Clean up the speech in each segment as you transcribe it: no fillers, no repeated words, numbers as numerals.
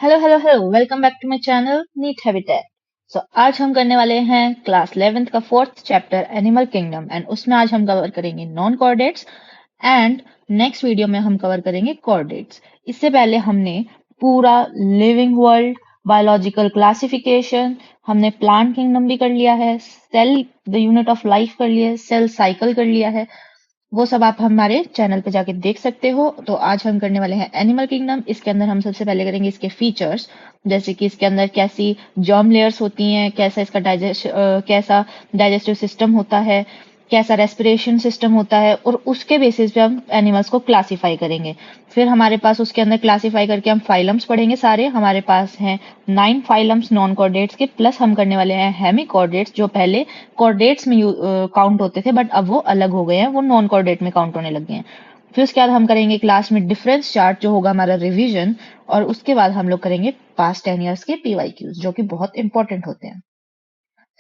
Hello hello hello welcome back to my channel NEET habitat. आज हम करने वाले हैं क्लास 11th का fourth chapter animal kingdom and उसमें आज हम कवर करेंगे non chordates and next video में हम कवर करेंगे कॉर्डेट्स। इससे पहले हमने पूरा लिविंग वर्ल्ड, बायोलॉजिकल क्लासिफिकेशन, हमने प्लांट किंगडम भी कर लिया है, cell the unit of life कर लिया है, सेल साइकिल कर लिया है। वो सब आप हमारे चैनल पे जाके देख सकते हो। तो आज हम करने वाले हैं एनिमल किंगडम। इसके अंदर हम सबसे पहले करेंगे इसके फीचर्स, जैसे कि इसके अंदर कैसी जर्म लेयर्स होती हैं, कैसा डाइजेस्टिव सिस्टम होता है, कैसा रेस्पिरेशन सिस्टम होता है, और उसके बेसिस पे हम एनिमल्स को क्लासीफाई करेंगे। फिर हमारे पास उसके अंदर क्लासीफाई करके हम फाइलम्स पढ़ेंगे सारे। हमारे पास हैं 9 फाइलम्स नॉन कॉर्डेट्स के, प्लस हम करने वाले हैं हेमी कॉर्डेट्स जो पहले कॉर्डेट्स में काउंट होते थे बट अब वो अलग हो गए हैं, वो नॉन कॉर्डेट में काउंट होने लग गए हैं। फिर उसके बाद हम करेंगे क्लास में डिफरेंस चार्ट जो होगा हमारा रिवीजन, और उसके बाद हम लोग करेंगे पास्ट 10 ईयर्स के पीवाईक्यूज जो कि बहुत इंपॉर्टेंट होते हैं।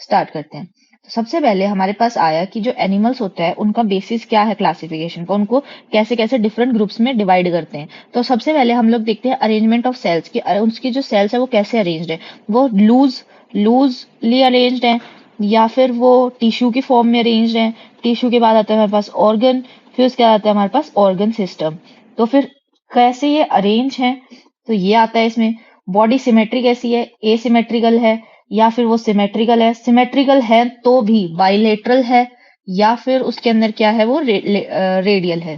स्टार्ट करते हैं। तो सबसे पहले हमारे पास आया कि जो एनिमल्स होता है उनका बेसिस क्या है क्लासिफिकेशन का, उनको कैसे कैसे डिफरेंट ग्रुप्स में डिवाइड करते हैं। तो सबसे पहले हम लोग देखते हैं अरेंजमेंट ऑफ सेल्स की, उसकी जो सेल्स है वो कैसे अरेंज्ड है। वो लूजली अरेंज्ड है या फिर वो टिश्यू की फॉर्म में अरेंज्ड है। टिश्यू के बाद आता है हमारे पास ऑर्गन, फिर उसके बाद आता है हमारे पास ऑर्गन सिस्टम। तो फिर कैसे ये अरेंज है, तो ये आता है इसमें। बॉडी सिमेट्री कैसी है, एसिमेट्रिकल है या फिर वो सिमेट्रिकल है। सिमेट्रिकल है तो भी बाइलेटरल है या फिर उसके अंदर क्या है, वो रेडियल है।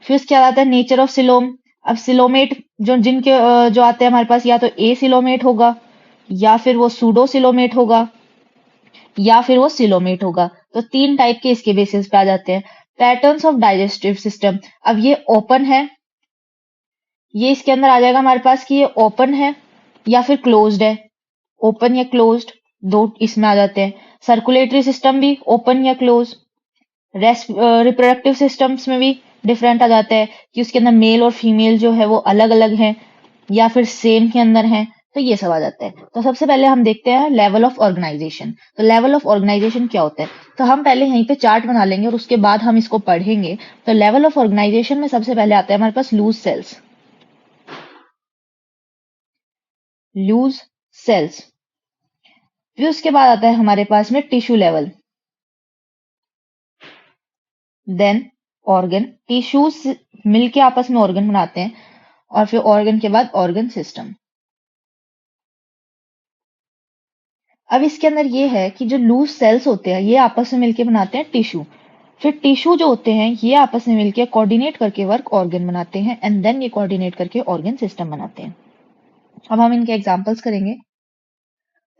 फिर उसके बाद आता है नेचर ऑफ सिलोम। अब सिलोमेट जो आते हैं हमारे पास, या तो ए सिलोमेट होगा या फिर वो सूडो सिलोमेट होगा या फिर वो सिलोमेट होगा। तो तीन टाइप के इसके बेसिस पे आ जाते हैं। पैटर्न्स ऑफ डाइजेस्टिव सिस्टम, अब ये ओपन है, ये इसके अंदर आ जाएगा हमारे पास कि ये ओपन है या फिर क्लोज्ड है। ओपन या क्लोज्ड दो इसमें आ जाते हैं। सर्कुलेटरी सिस्टम भी ओपन या क्लोज। रिप्रोडक्टिव सिस्टम्स में भी डिफरेंट आ जाता है कि उसके अंदर मेल और फीमेल जो है वो अलग अलग हैं या फिर सेम के अंदर हैं। तो ये सब आ जाता है। तो सबसे पहले हम देखते हैं लेवल ऑफ ऑर्गेनाइजेशन। तो लेवल ऑफ ऑर्गेनाइजेशन क्या होता है, तो हम पहले यहीं पे चार्ट बना लेंगे और उसके बाद हम इसको पढ़ेंगे। तो लेवल ऑफ ऑर्गेनाइजेशन में सबसे पहले आता है हमारे पास लूज सेल्स। फिर उसके बाद आता है हमारे पास में tissue level, then organ. Tissues मिलके आपस में ऑर्गन बनाते हैं, और फिर ऑर्गन के बाद ऑर्गन सिस्टम। अब इसके अंदर ये है कि जो लूज सेल्स होते हैं ये आपस में मिलके बनाते हैं टिश्यू। फिर टिश्यू जो होते हैं ये आपस में मिलके कोऑर्डिनेट करके वर्क ऑर्गन बनाते हैं, एंड देन ये कोऑर्डिनेट करके ऑर्गन सिस्टम बनाते हैं। अब हम इनके एग्जांपल्स करेंगे।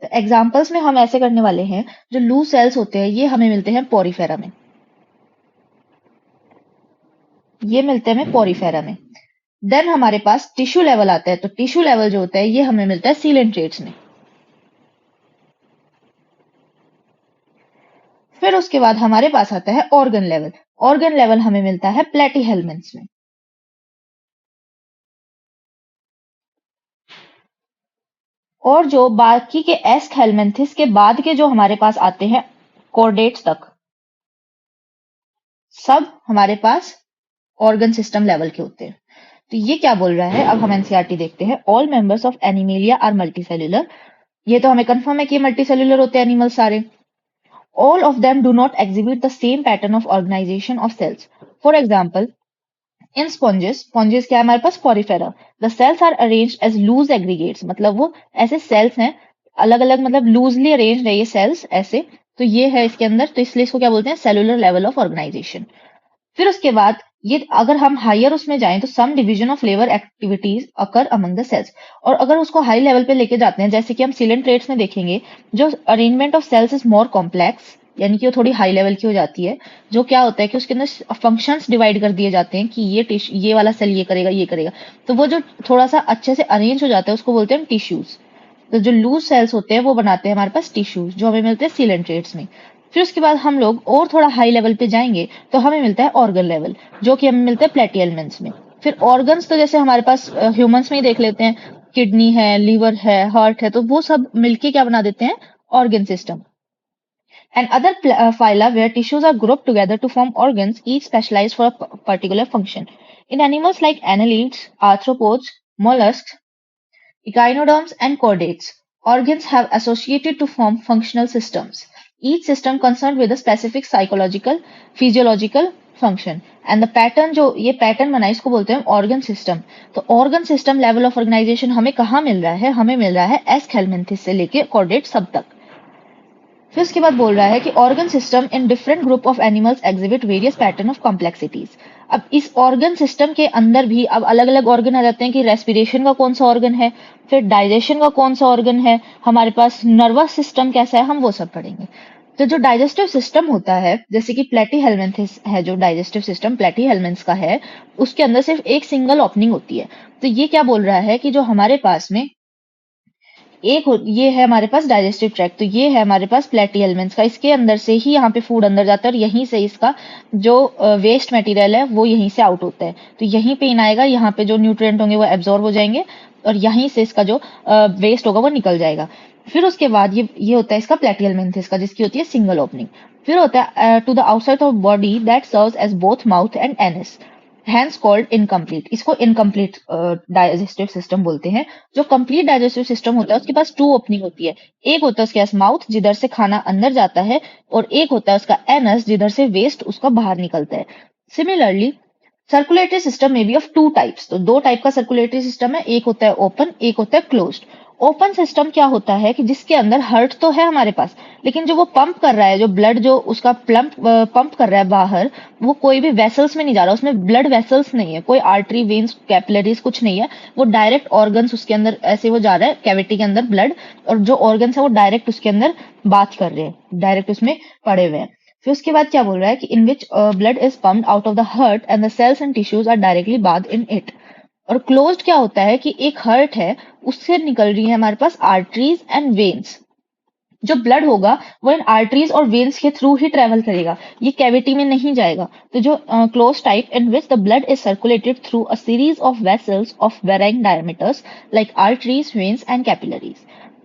तो एग्जांपल्स में हम ऐसे करने वाले हैं, जो लूज सेल्स होते हैं ये हमें मिलते हैं पोरीफेरा में, ये मिलते हैं हमें पोरीफेरा में। देन हमारे पास टिश्यू लेवल आता है, तो टिश्यू लेवल जो होता है ये हमें मिलता है सीलेंट्रेट्स में। फिर उसके बाद हमारे पास आता है ऑर्गन लेवल। ऑर्गन लेवल हमें मिलता है प्लेटीहेल्मिन्थ्स में। और जो बाकी के एस्क हेलमिन्थिस के बाद के जो हमारे पास आते हैं कॉर्डेट्स तक, सब हमारे पास ऑर्गन सिस्टम लेवल के होते हैं। तो ये क्या बोल रहा है, अब हम एनसीईआरटी देखते हैं। All members of Animalia are multicellular. ये तो हमें कंफर्म है कि मल्टीसेल्युलर होते हैं एनिमल सारे। All of them do not exhibit the same pattern of organization of cells. For example, in sponges क्या है हमारे पास Porifera, the cells are arranged as loose aggregates, मतलब वो ऐसे cells हैं अलग अलग, मतलब loosely arranged है ये cells ऐसे। तो ये है इसके अंदर, तो इसलिए इसको क्या बोलते हैं, सेलुलर लेवल ऑफ ऑर्गेनाइजेशन। फिर उसके बाद ये अगर हम हायर उसमें जाएं तो some division of labour activities occur among the cells. और अगर उसको हाई लेवल पे लेके जाते हैं, जैसे कि हम सीलेंट ट्रेट्स में देखेंगे, जो arrangement of cells is more complex, यानी कि वो थोड़ी हाई लेवल की हो जाती है। जो क्या होता है कि उसके अंदर फंक्शंस डिवाइड कर दिए जाते हैं कि ये वाला सेल ये करेगा ये करेगा। तो वो जो थोड़ा सा अच्छे से अरेंज हो जाता है उसको बोलते हैं टिश्यूज। तो जो लूज सेल्स होते हैं वो बनाते हैं हमारे पास टिश्यूज, जो हमें मिलते हैं सीलेंट ट्रेट्स में। फिर उसके बाद हम लोग और थोड़ा हाई लेवल पे जाएंगे तो हमें मिलता है ऑर्गन लेवल, जो कि हमें मिलता है प्लेटिहेल्मिन्थ्स में। फिर ऑर्गन्स तो जैसे हमारे पास ह्यूमंस में ही देख लेते हैं, किडनी है, लीवर है, हार्ट है, तो वो सब मिलके क्या बना देते हैं, organ system. And other phyla where tissues are grouped together to form organs, each specialized for a particular function. In animals like annelids, arthropods, mollusks, Echinoderms and chordates. Organs have associated to form functional systems. Each system concerned with a specific psychological, physiological function. And the pattern जो ये pattern बना है इसको बोलते हैं organ system. तो organ system level of organisation हमें कहाँ मिल रहा है? हमें मिल रहा है एस हेलमिंथिस से लेके कॉर्डेट सब तक. फिर उसके बाद बोल रहा है कि organ system in different group of animals exhibit various pattern of complexities. अब इस ऑर्गन सिस्टम के अंदर भी अब अलग अलग ऑर्गन आ जाते हैं कि रेस्पिरेशन का कौन सा ऑर्गन है, फिर डाइजेशन का कौन सा ऑर्गन है, हमारे पास नर्वस सिस्टम कैसा है, हम वो सब पढ़ेंगे. तो जो डाइजेस्टिव सिस्टम होता है जैसे कि प्लेटीहेल्मिन्थस है, जो डाइजेस्टिव सिस्टम प्लेटीहेल्मिन्थस का है उसके अंदर सिर्फ एक सिंगल ओपनिंग होती है. तो ये क्या बोल रहा है कि जो हमारे पास में ये है हमारे पास डाइजेस्टिव ट्रैक्ट, तो ये है हमारे पास प्लेटीहेल्मिन्थस का, इसके अंदर से ही यहाँ पे फूड अंदर जाता है और यहीं से इसका जो वेस्ट मटेरियल है वो यहीं से आउट होता है. तो यहीं पे इन आएगा, यहाँ पे जो न्यूट्रिएंट होंगे वो एब्जॉर्ब हो जाएंगे और यहीं से इसका जो वेस्ट होगा वो निकल जाएगा. फिर उसके बाद ये होता है इसका प्लेटीहेल्मिन्थस का, जिसकी होती है सिंगल ओपनिंग. फिर होता है to the outside of body that serves as both mouth and anus, hence called incomplete. इसको इनकम्प्लीट डाइजेस्टिव सिस्टम बोलते हैं. जो कंप्लीट डाइजेस्टिव सिस्टम होता है उसके पास टू ओपनिंग होती है. एक होता है उसके पास माउथ जिधर से खाना अंदर जाता है और एक होता है उसका एनस जिधर से वेस्ट उसका बाहर निकलता है. सिमिलरली सर्कुलेटरी सिस्टम में बी ऑफ टू टाइप्स. तो दो टाइप का सर्कुलेटरी सिस्टम है, एक होता है ओपन, एक होता है क्लोज्ड. ओपन सिस्टम क्या होता है कि जिसके अंदर हार्ट तो है हमारे पास, लेकिन जो वो पंप कर रहा है, जो ब्लड जो उसका पंप कर रहा है बाहर, वो कोई भी वेसल्स में नहीं जा रहा, उसमें ब्लड वेसल्स नहीं है, कोई आर्टरी वेन्स कैपिलरीज कुछ नहीं है, वो डायरेक्ट ऑर्गन्स उसके अंदर ऐसे वो जा रहा है कैविटी के अंदर ब्लड, और जो ऑर्गन्स है वो डायरेक्ट उसके अंदर बात कर रहे हैं, डायरेक्ट उसमें पड़े हुए हैं. फिर उसके बाद क्या बोल रहा है कि in which blood is pumped out of the heart and the cells and tissues are directly bath in it. और क्लोज्ड क्या होता है कि एक हार्ट है, उससे निकल रही है हमारे पास आर्टरीज एंड वेन्स. जो ब्लड होगा वो इन आर्टरीज और वेन्स के थ्रू ही ट्रेवल करेगा, ये कैविटी में नहीं जाएगा. तो जो close type in which the blood is circulated through a series of vessels of varying diameters like arteries, veins and capillaries.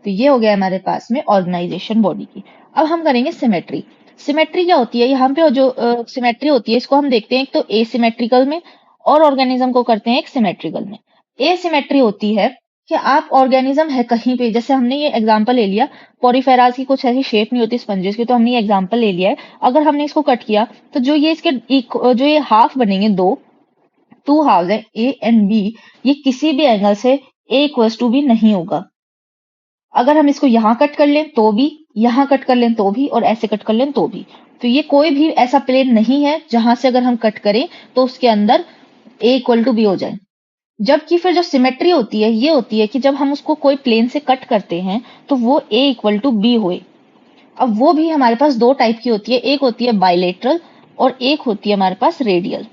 तो ये हो गया हमारे पास में ऑर्गेनाइजेशन बॉडी की. अब हम करेंगे सिमेट्री. सिमेट्री क्या होती है? यहाँ पे जो सिमेट्री होती है इसको हम देखते हैं एक तो एसिमेट्रिकल में और ऑर्गेनिज्म को करते हैं एक सिमेट्रिकल में. एसिमेट्री होती है कि आप ऑर्गेनिज्म है कहीं पे, जैसे हमने ये एग्जांपल ले लिया पॉरीफेरास की, कुछ ऐसी शेप नहीं होती स्पंजेस की, तो हमने ये एग्जांपल ले लिया है. अगर हमने इसको कट किया तो जो ये इसके जो ये हाफ बनेंगे, टू हाफ है ए एंड बी, ये किसी भी एंगल से ए इक्वल्स टू बी नहीं होगा. अगर हम इसको यहाँ कट कर लें तो भी, यहाँ कट कर लें तो भी, और ऐसे कट कर लें तो भी, तो ये कोई भी ऐसा प्लेन नहीं है जहां से अगर हम कट करें तो उसके अंदर ए इक्वल टू बी हो जाए. जबकि फिर जो सिमेट्री होती है ये होती है कि जब हम उसको कोई प्लेन से कट करते हैं तो वो ए इक्वल टू बी होए. अब वो भी हमारे पास दो टाइप की होती है, एक होती है बाइलेटरल और एक होती है हमारे पास रेडियल.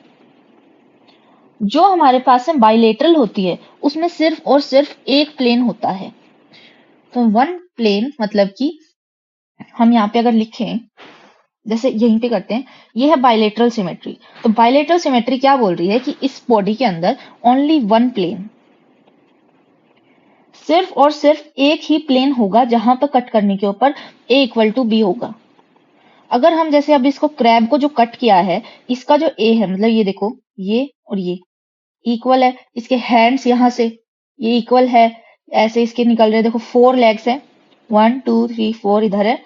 जो हमारे पास में बाइलेटरल होती है उसमें सिर्फ और सिर्फ एक प्लेन होता है. तो वन प्लेन मतलब कि हम यहाँ पे अगर लिखें, जैसे यहीं पे करते हैं, ये है बाइलेटरल सिमेट्री. तो बाइलेटरल सिमेट्री क्या बोल रही है कि इस बॉडी के अंदर ओनली वन प्लेन, सिर्फ और सिर्फ एक ही प्लेन होगा जहां पर कट करने के ऊपर ए इक्वल टू बी होगा. अगर हम जैसे अब इसको क्रैब को जो कट किया है, इसका जो ए है, मतलब ये देखो ये और ये इक्वल है, इसके हैंड्स यहाँ से ये इक्वल है, ऐसे इसके निकल रहे, देखो 4 लेग्स है, 1 2 3 4 इधर है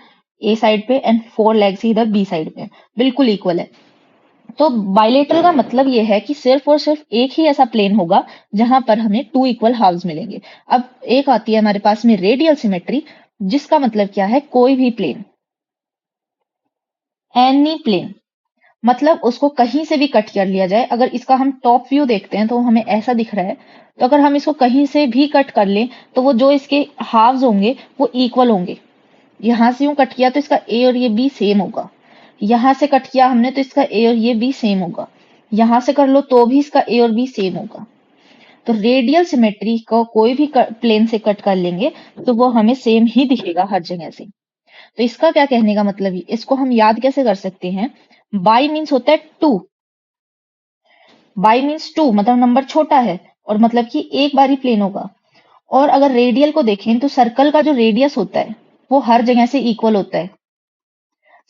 ए साइड पे एंड 4 लेग्स इधर बी साइड पे, बिल्कुल इक्वल है. तो बाइलेटरल का मतलब ये है कि सिर्फ और सिर्फ एक ही ऐसा प्लेन होगा जहां पर हमें 2 इक्वल हाफ्स मिलेंगे. अब एक आती है हमारे पास में रेडियल सिमेट्री, जिसका मतलब क्या है, कोई भी प्लेन, एनी प्लेन, मतलब उसको कहीं से भी कट कर लिया जाए. अगर इसका हम टॉप व्यू देखते हैं तो हमें ऐसा दिख रहा है, तो अगर हम इसको कहीं से भी कट कर लें तो वो जो इसके हाफ्स होंगे वो इक्वल होंगे. यहां से यूं कट किया तो इसका ए और ये बी सेम होगा, यहां से कट किया हमने तो इसका ए और ये बी सेम होगा, यहां से कर लो तो भी इसका ए और बी सेम होगा. तो रेडियल सिमेट्री को कोई भी प्लेन से कट कर लेंगे तो वो हमें सेम ही दिखेगा हर जगह से. तो इसका क्या कहने का मतलब है, इसको हम याद कैसे कर सकते हैं, बाई मीन्स होता है 2, बाई मीन्स 2 मतलब नंबर छोटा है और मतलब कि एक बार ही प्लेन होगा. और अगर रेडियल को देखें तो सर्कल का जो रेडियस होता है वो हर जगह से इक्वल होता है.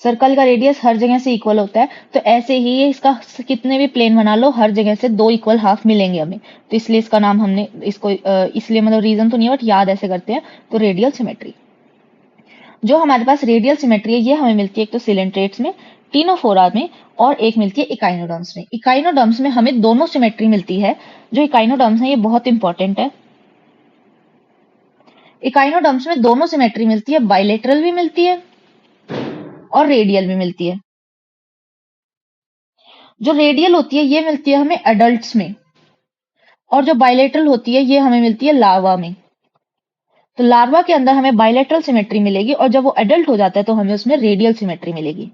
सर्कल का रेडियस हर जगह से इक्वल होता है, तो ऐसे ही ये इसका कितने भी प्लेन बना लो, हर जगह से 2 इक्वल हाफ मिलेंगे हमें, तो इसलिए इसका नाम हमने इसको इसलिए मतलब रीजन तो नहीं है बट याद ऐसे करते हैं, तो रेडियल सिमेट्री। जो हमारे पास रेडियल सिमेट्री है ये हमें मिलती है एक तो सिलेंट्रेट्स में, टीनोफोरा में, और एक मिलती है इकाइनोडर्म्स में। इकाइनोडर्म्स में हमें दोनों सिमेट्री मिलती है। जो इकाइनोडर्म्स है ये बहुत इंपॉर्टेंट है। इकाइनोडर्म्स में दोनों सिमेट्री मिलती है, बाइलेटरल भी मिलती है और रेडियल भी मिलती है। जो रेडियल होती है ये मिलती है हमें एडल्ट्स में, और जो बाइलेटरल होती है ये हमें मिलती है लार्वा में। तो लार्वा के अंदर हमें बाइलेटरल सिमेट्री मिलेगी, और जब वो एडल्ट हो जाता है तो हमें उसमें रेडियल सिमेट्री मिलेगी।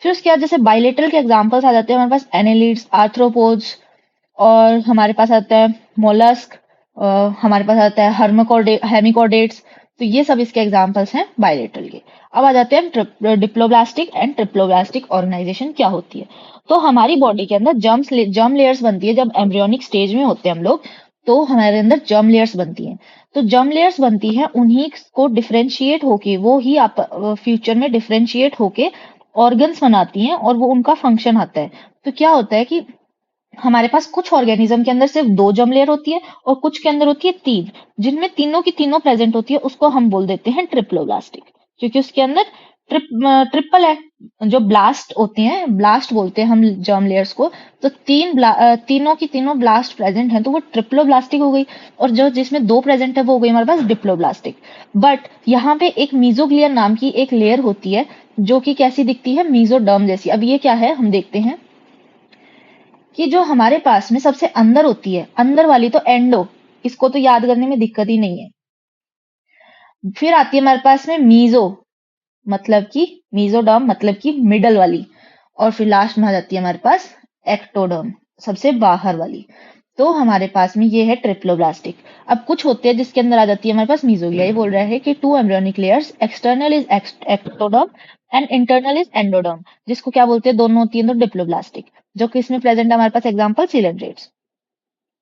फिर उसके बाद जैसे बाइलेटरल के एग्जांपल्स आ जाते हैं हमारे पास एनेलिड्स, आर्थ्रोपोड्स, और हमारे पास आता है मोलस्क, हमारे पास आता है हेमिकोडेट्स। तो ये सब इसके एग्जांपल्स हैं बायलेटरल के। अब आ जाते हैं डिप्लोब्लास्टिक एंड ट्रिप्लोब्लास्टिक ऑर्गेनाइजेशन क्या होती है। तो हमारी बॉडी के अंदर जर्म लेयर्स बनती है। जब एम्ब्रियोनिक स्टेज में होते हैं हम लोग, तो हमारे अंदर जर्म लेयर्स बनती हैं। तो जर्म लेयर्स बनती हैं, उन्हीं को डिफरेंशिएट होके वो ही आप फ्यूचर में डिफरेंशिएट होके ऑर्गन्स बनाती हैं, और वो उनका फंक्शन आता है। तो क्या होता है कि हमारे पास कुछ ऑर्गेनिज्म के अंदर सिर्फ 2 जर्म लेयर होती है, और कुछ के अंदर होती है 3, जिनमें तीनों की तीनों प्रेजेंट होती है। उसको हम बोल देते हैं ट्रिप्लोब्लास्टिक, क्योंकि उसके अंदर ट्रिपल है। जो ब्लास्ट होते हैं, ब्लास्ट बोलते हैं हम जर्म लेयर्स को, तो तीनों की तीनों ब्लास्ट प्रेजेंट हैं, तो वो ट्रिप्लोब्लास्टिक हो गई। और जो जिसमें 2 प्रेजेंट है वो हो गई हमारे पास डिप्लोब्लास्टिक। बट यहाँ पे एक मीजोग्लिया नाम की एक लेयर होती है, जो कि कैसी दिखती है, मीजोडर्म जैसी। अब ये क्या है हम देखते हैं कि जो हमारे पास में सबसे अंदर होती है, अंदर वाली तो एंडो, इसको तो याद करने में दिक्कत ही नहीं है। फिर आती है हमारे पास में मीजो, मतलब कि मीजोडर्म मतलब कि मिडल वाली, और फिर लास्ट में आ जाती है हमारे पास एक्टोडर्म, सबसे बाहर वाली। तो हमारे पास में ये है ट्रिप्लोब्लास्टिक। अब कुछ होते हैं जिसके अंदर आ जाती है हमारे पास मीजोग्लिया। ये बोल रहा है कि 2 embryonic layers, external is ectoderm and internal is endoderm, जिसको क्या बोलते हैं, दोनों होती है तो डिप्लोब्लास्टिक। जो किसमें प्रेजेंट है हमारे पास, एग्जांपल सिलेंड्रेट्स।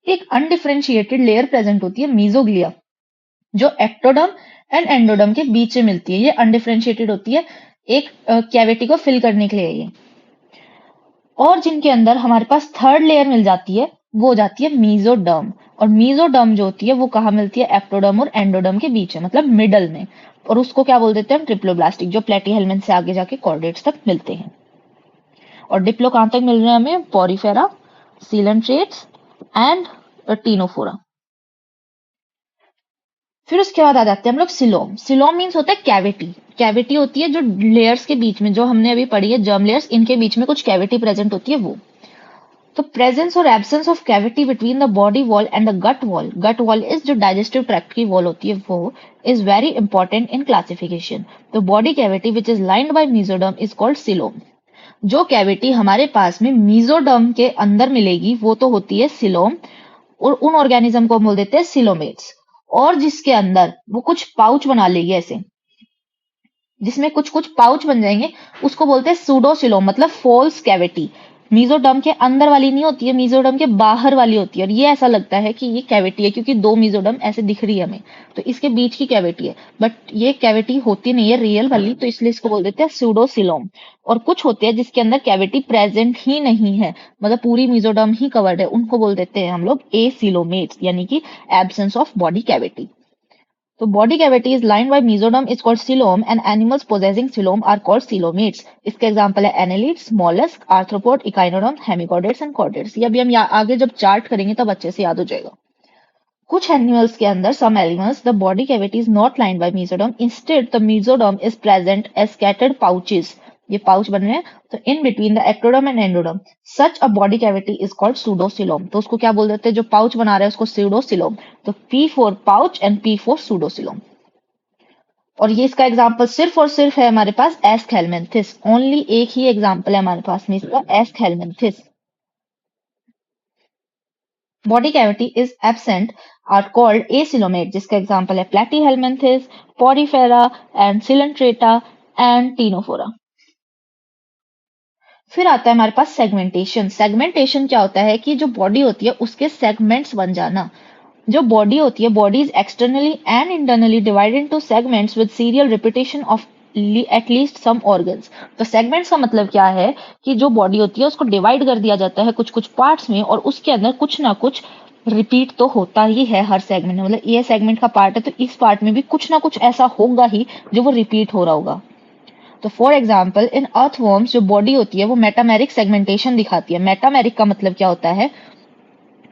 एक अनडिफरेंशिएटेड लेयर प्रेजेंट होती है मीजोग्लिया, जो एक्टोडर्म एंड एंडोडर्म के बीच में मिलती है। ये अनडिफरेंशिएटेड होती है, एक कैविटी को फिल करने के लिए ये। और जिनके अंदर हमारे पास थर्ड लेयर मिल जाती है, वो हो जाती है मीजोडर्म। और मीजोडर्म जो होती है वो कहाँ मिलती है, एक्टोडर्म और एंडोडर्म के बीच में, मतलब मिडल में। और उसको क्या बोल देते हैं, ट्रिप्लोब्लास्टिक, जो प्लेटीहेल्मिन्थ से आगे जाके कॉर्डेट्स तक मिलते हैं। और डिप्लो कहाँ तक मिल रहे हैं हमें, पोरीफेरा, सीलेंट्रेट्स एंड टीनोफोरा। फिर उसके बाद आ जाते हैं हम लोग सिलोम। सिलोम मीन्स होता है कैविटी। कैविटी होती है जो लेयर्स के बीच में, जो हमने अभी पढ़ी है जर्म लेयर्स, इनके बीच में कुछ कैविटी प्रेजेंट होती है वो। तो प्रेजेंस और absence of cavity between the body wall and the gut wall, gut wall is जो डाइजेस्टिव ट्रैक्ट की वॉल होती है वो, is very important in classification. तो body cavity which is lined by mesoderm is called coelom. जो cavity हमारे पास में मीजोडर्म के अंदर मिलेगी वो तो होती है सिलोम, और उन ऑर्गेनिज्म को हम बोल देते हैं सिलोमेट्स। और जिसके अंदर वो कुछ पाउच बना लेगी ऐसे, जिसमें कुछ कुछ पाउच बन जाएंगे, उसको बोलते हैं सूडोसिलोम, मतलब फॉल्स कैविटी। मीजोडर्म के अंदर वाली नहीं होती है, मीजोडर्म के बाहर वाली होती है। और ये ऐसा लगता है कि ये कैविटी है, क्योंकि 2 मीजोडर्म ऐसे दिख रही है हमें, तो इसके बीच की कैविटी है। बट ये कैविटी होती नहीं है रियल वाली, तो इसलिए इसको बोल देते हैं सूडोसिलोम। और कुछ होते हैं जिसके अंदर कैविटी प्रेजेंट ही नहीं है, मतलब पूरी मीजोडर्म ही कवर्ड है, उनको बोल देते हैं हम लोग एसिलोमेट्स, यानी कि absence of body cavity. So body cavity is lined by mesoderm is called coelom, and animals possessing coelom are called coelomates. इसके एग्जांपल है annelids, mollusk, arthropod, echinoderm, hemichordates and chordates। ये अभी हम आगे जब चार्ट करेंगे तब अच्छे से याद हो जाएगा। कुछ एनिमल्स के अंदर, some animals, the body cavity is not lined by mesoderm. Instead, the mesoderm is present as scattered pouches. ये पाउच बन रहे हैं, तो in between the ectoderm and endoderm such a body cavity is called pseudocoelom. तो उसको क्या बोल देते हैं, जो पाउच बना रहे हैं उसको सूडोसिलोम। तो P for pouch and P for pseudocoelom. और ये इसका एग्जांपल सिर्फ और सिर्फ है हमारे पास एस्केलमेंथिस। ओनली एक ही एग्जांपल है हमारे पास में इसका, Aschelminthes. Body cavity is absent are called acoelomate, जिसका एग्जांपल है Platyhelminthes, Porifera and Coelenterata and Ctenophora. फिर आता है हमारे पास सेगमेंटेशन। सेगमेंटेशन क्या होता है कि जो बॉडी होती है उसके सेगमेंट्स बन जाना। जो बॉडी होती है, body is externally and internally divided into segments with serial repetition of at least some organs. तो सेगमेंट्स का मतलब क्या है कि जो बॉडी होती है उसको डिवाइड कर दिया जाता है कुछ कुछ पार्ट्स में, और उसके अंदर कुछ ना कुछ रिपीट तो होता ही है हर सेगमेंट में। मतलब ये सेगमेंट का पार्ट है तो इस पार्ट में भी कुछ ना कुछ ऐसा होगा ही जो वो रिपीट हो रहा होगा। तो फॉर एग्जाम्पल इन अर्थवॉर्म्स जो बॉडी होती है वो मेटामेरिक सेगमेंटेशन दिखाती है। मेटामेरिक का मतलब क्या होता है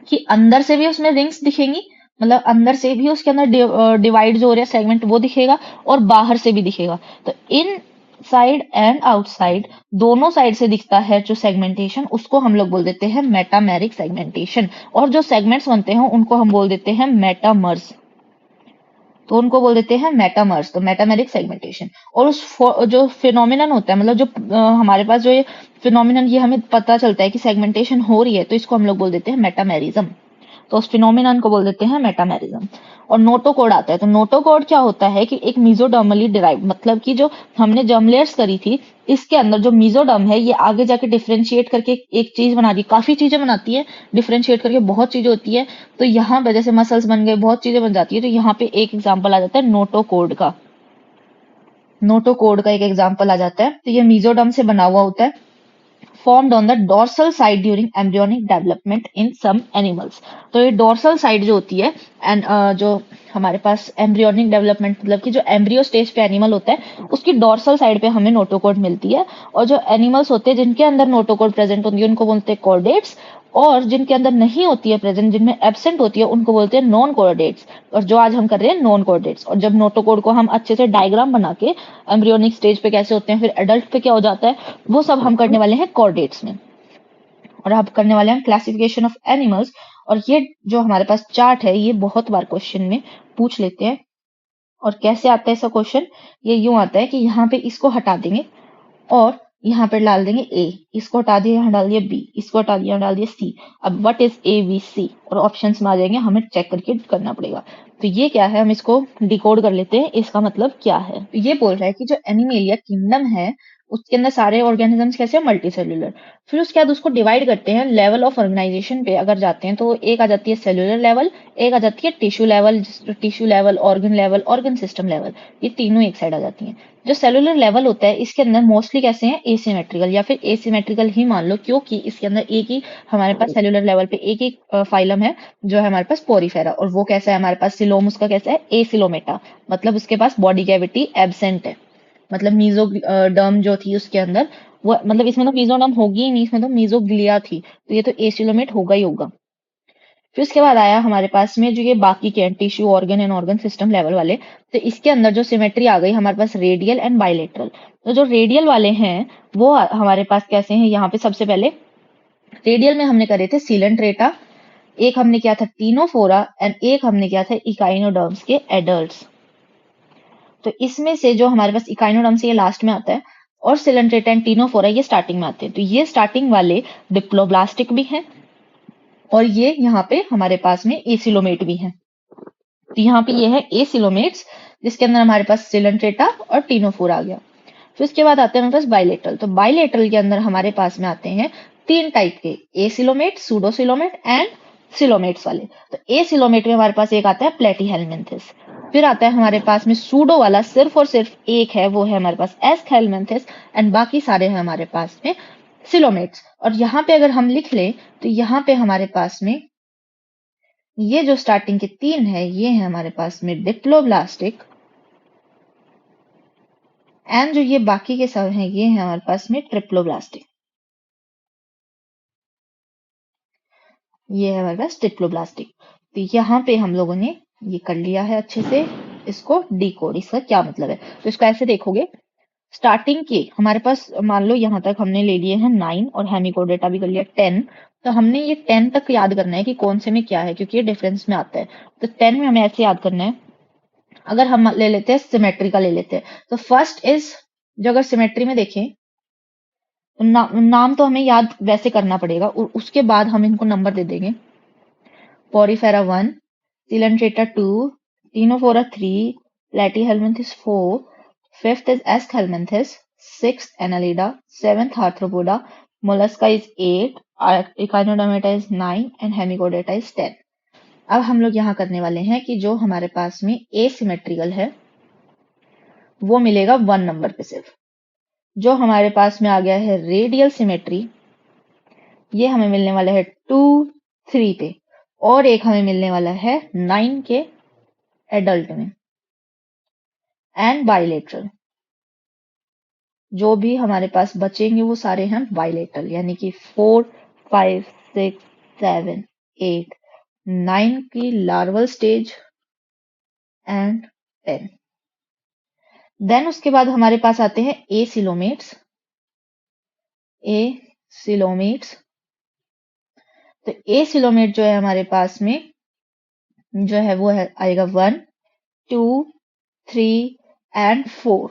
कि अंदर से भी उसमें रिंग्स दिखेंगी, मतलब अंदर से भी उसके अंदर डिवाइड जो हो रहा है सेगमेंट वो दिखेगा, और बाहर से भी दिखेगा। तो इन साइड एंड आउटसाइड दोनों साइड से दिखता है जो सेगमेंटेशन, उसको हम लोग बोल देते हैं मेटामेरिक सेगमेंटेशन। और जो सेगमेंट्स बनते हैं उनको हम बोल देते हैं मेटामर्स। तो उनको बोल देते हैं मेटामर्स, तो मेटामेरिक सेगमेंटेशन। और उस जो फिनोमिनन होता है, मतलब जो हमारे पास जो ये फिनोमिनन, ये हमें पता चलता है कि सेगमेंटेशन हो रही है, तो इसको हम लोग बोल देते हैं मेटामेरिज्म। तो उस फिनोमिनन को बोल देते हैं मेटामेरिज्म। और नोटोकोड आता है। तो नोटोकोड क्या होता है कि एक मीजोडर्मली डिराइव, मतलब कि जो हमने जर्म लेयर्स करी थी इसके अंदर जो मीजोडर्म है ये आगे जाके डिफरेंशिएट करके एक चीज बना रही है, काफी चीजें बनाती है, डिफरेंशिएट करके बहुत चीजें होती है। तो यहाँ पे जैसे मसल्स बन गए, बहुत चीजें बन जाती है। तो यहाँ पे एक एग्जाम्पल आ जाता है नोटोकोड का। नोटोकोड का एक एग्जाम्पल आ जाता है। तो ये मीजोडर्म से बना हुआ होता है, formed on the dorsal side during embryonic development in some animals। तो ये डोर्सल साइड जो होती है एंड जो हमारे पास एम्ब्रियोनिक डेवलपमेंट, मतलब कि जो एम्ब्रियो स्टेज पे एनिमल होता है उसकी डोर्सल साइड पे हमें नोटोकोड मिलती है। और जो एनिमल्स होते हैं जिनके अंदर नोटोकोड प्रेजेंट होती है उनको बोलते हैं कॉर्डेट्स, और जिनके अंदर नहीं होती है प्रेजेंट, जिनमें एब्सेंट होती है, उनको बोलते हैं नॉन कॉर्डेट्स। और जो आज हम कर रहे हैं नॉन कॉर्डेट्स। और जब नोटोकोड को हम अच्छे से डायग्राम बना के एम्ब्रियोनिक स्टेज पे कैसे होते हैं, फिर एडल्ट पे क्या हो जाता है, वो सब हम करने वाले हैं कॉर्डेट्स में। और अब करने वाले हैं क्लासिफिकेशन ऑफ एनिमल्स। और ये जो हमारे पास चार्ट है ये बहुत बार क्वेश्चन में पूछ लेते हैं। और कैसे आता है ऐसा क्वेश्चन, ये यूं आता है कि यहाँ पे इसको हटा देंगे और यहाँ पे डाल देंगे ए, इसको हटा दिया यहाँ डाल दिया बी, इसको हटा दिया यहाँ डाल दिया सी। अब what is A B C, और ऑप्शंस में आ जाएंगे, हमें चेक करके करना पड़ेगा। तो ये क्या है, हम इसको डिकोड कर लेते हैं, इसका मतलब क्या है। तो ये बोल रहा है कि जो एनिमेलिया किंगडम है उसके अंदर सारे ऑर्गेनिजम्स कैसे हैं, मल्टी सेल्यूलर। फिर उसके बाद उसको डिवाइड करते हैं लेवल ऑफ ऑर्गेनाइजेशन पे। अगर जाते हैं तो एक आ जाती है सेल्यूलर लेवल, एक आ जाती है tissue level, tissue level, organ system level, ये तीनों एक साइड आ जाती हैं। जो सेलुलर लेवल होता है इसके अंदर मोस्टली कैसे हैं, एसिमेट्रिकल, या फिर एसिमेट्रिकल ही मान लो, क्योंकि इसके अंदर एक ही हमारे पास सेलुलर लेवल पे एक ही फाइलम है जो है हमारे पास पोरीफेरा। और वो कैसा है हमारे पास, सिलोम उसका कैसा है, एसिलोमेटा, मतलब उसके पास बॉडी कैविटी एब्सेंट है। मतलब मीजोडर्म जो थी उसके अंदर वो, मतलब इसमें तो मीजोडर्म होगी ही नहीं, इसमें तो मीजोग्लिया थी, तो ये तो एसिलोमेट होगा ही होगा। फिर उसके बाद आया हमारे पास में जो ये बाकी के tissue organ and organ system level वाले। तो इसके अंदर जो सिमेट्री आ गई हमारे पास रेडियल एंड बायलेटरल। तो जो रेडियल वाले हैं वो हमारे पास कैसे हैं, यहाँ पे सबसे पहले रेडियल में हमने करे थे सीलेंट्रेटा, एक हमने किया था टीनोफोरा, एंड एक हमने किया था इकाइनोडर्म्स के एडल्ट्स। तो इसमें से जो हमारे पास इकाइनोडर्म्स ये लास्ट में आता है, और सिलेंट्रेटा एंड टीनोफोरा ये स्टार्टिंग में आते हैं। तो ये स्टार्टिंग वाले डिप्लोब्लास्टिक भी हैं, और ये यहाँ पे हमारे पास में एसिलोमेट भी हैं। तो यहाँ पे ये है एसिलोमेट्स, जिसके अंदर हमारे पास सिलेंट्रेटा और टीनोफोर आ गया। फिर उसके बाद आते हैं हमारे पास बाइलेटरल। तो बाइलेटरल के अंदर हमारे पास में आते हैं तीन टाइप के, एसिलोमेट, सूडोसिलोमेट एंड सिलोमेट्स वाले। तो एसिलोमेट में हमारे पास एक आता है प्लेटीहेलमिन्थेस। फिर आता है हमारे पास में सूडो वाला, सिर्फ और सिर्फ एक है, वो है हमारे पास एस्कहेलमिन्थेस, एंड बाकी सारे हैं हमारे पास में सिलोमेट्स। और यहाँ पे अगर हम लिख लें तो यहाँ पे हमारे पास में ये जो स्टार्टिंग के तीन है ये है हमारे पास में डिप्लोब्लास्टिक, एंड जो ये बाकी के सब हैं ये है हमारे पास में ट्रिप्लोब्लास्टिक। ये है हमारे पास ट्रिप्लोब्लास्टिक। तो यहाँ पे हम लोगों ने ये कर लिया है अच्छे से, इसको डिकोड, इसका क्या मतलब है। तो इसको ऐसे देखोगे, स्टार्टिंग के हमारे पास मान लो यहाँ तक हमने ले लिए हैं 9, और हेमिकोडेटा भी कर लिया 10। तो हमने ये 10 तक याद करना है कि कौन से में क्या है, क्योंकि ये डिफरेंस में आता है। तो 10 में हमें ऐसे याद करना है, अगर हम ले लेते हैं सिमेट्री का ले लेते हैं, तो फर्स्ट इज, जो अगर सिमेट्री में देखें तो नाम तो हमें याद वैसे करना पड़ेगा, और उसके बाद हम इनको नंबर दे देंगे। Porifera 1, Coelenterata 2, Ctenophora 3, Platyhelminthes 4, fifth is Aschelminthes, sixth Annelida, seventh Arthropoda, Mollusca is 8, Echinodermata is 9 and Hemichordata is 10। अब हम लोग यहाँ करने वाले हैं कि जो हमारे पास में एसिमेट्रिकल है वो मिलेगा 1 नंबर पे सिर्फ। जो हमारे पास में आ गया है रेडियल सिमेट्री, ये हमें मिलने वाला है 2, 3 पे, और एक हमें मिलने वाला है 9 के एडल्ट में। एंड बाइलेटरल, जो भी हमारे पास बचेंगे वो सारे हैं बाइलेटरल, यानी कि 4, 5, 6, 7, 8, 9 की लार्वल स्टेज एंड 10। देन उसके बाद हमारे पास आते हैं एसिलोमेट्स। एसिलोमेट्स, तो एसिलोमेट जो है हमारे पास में जो है वो है आएगा 1, 2, 3 एंड 4।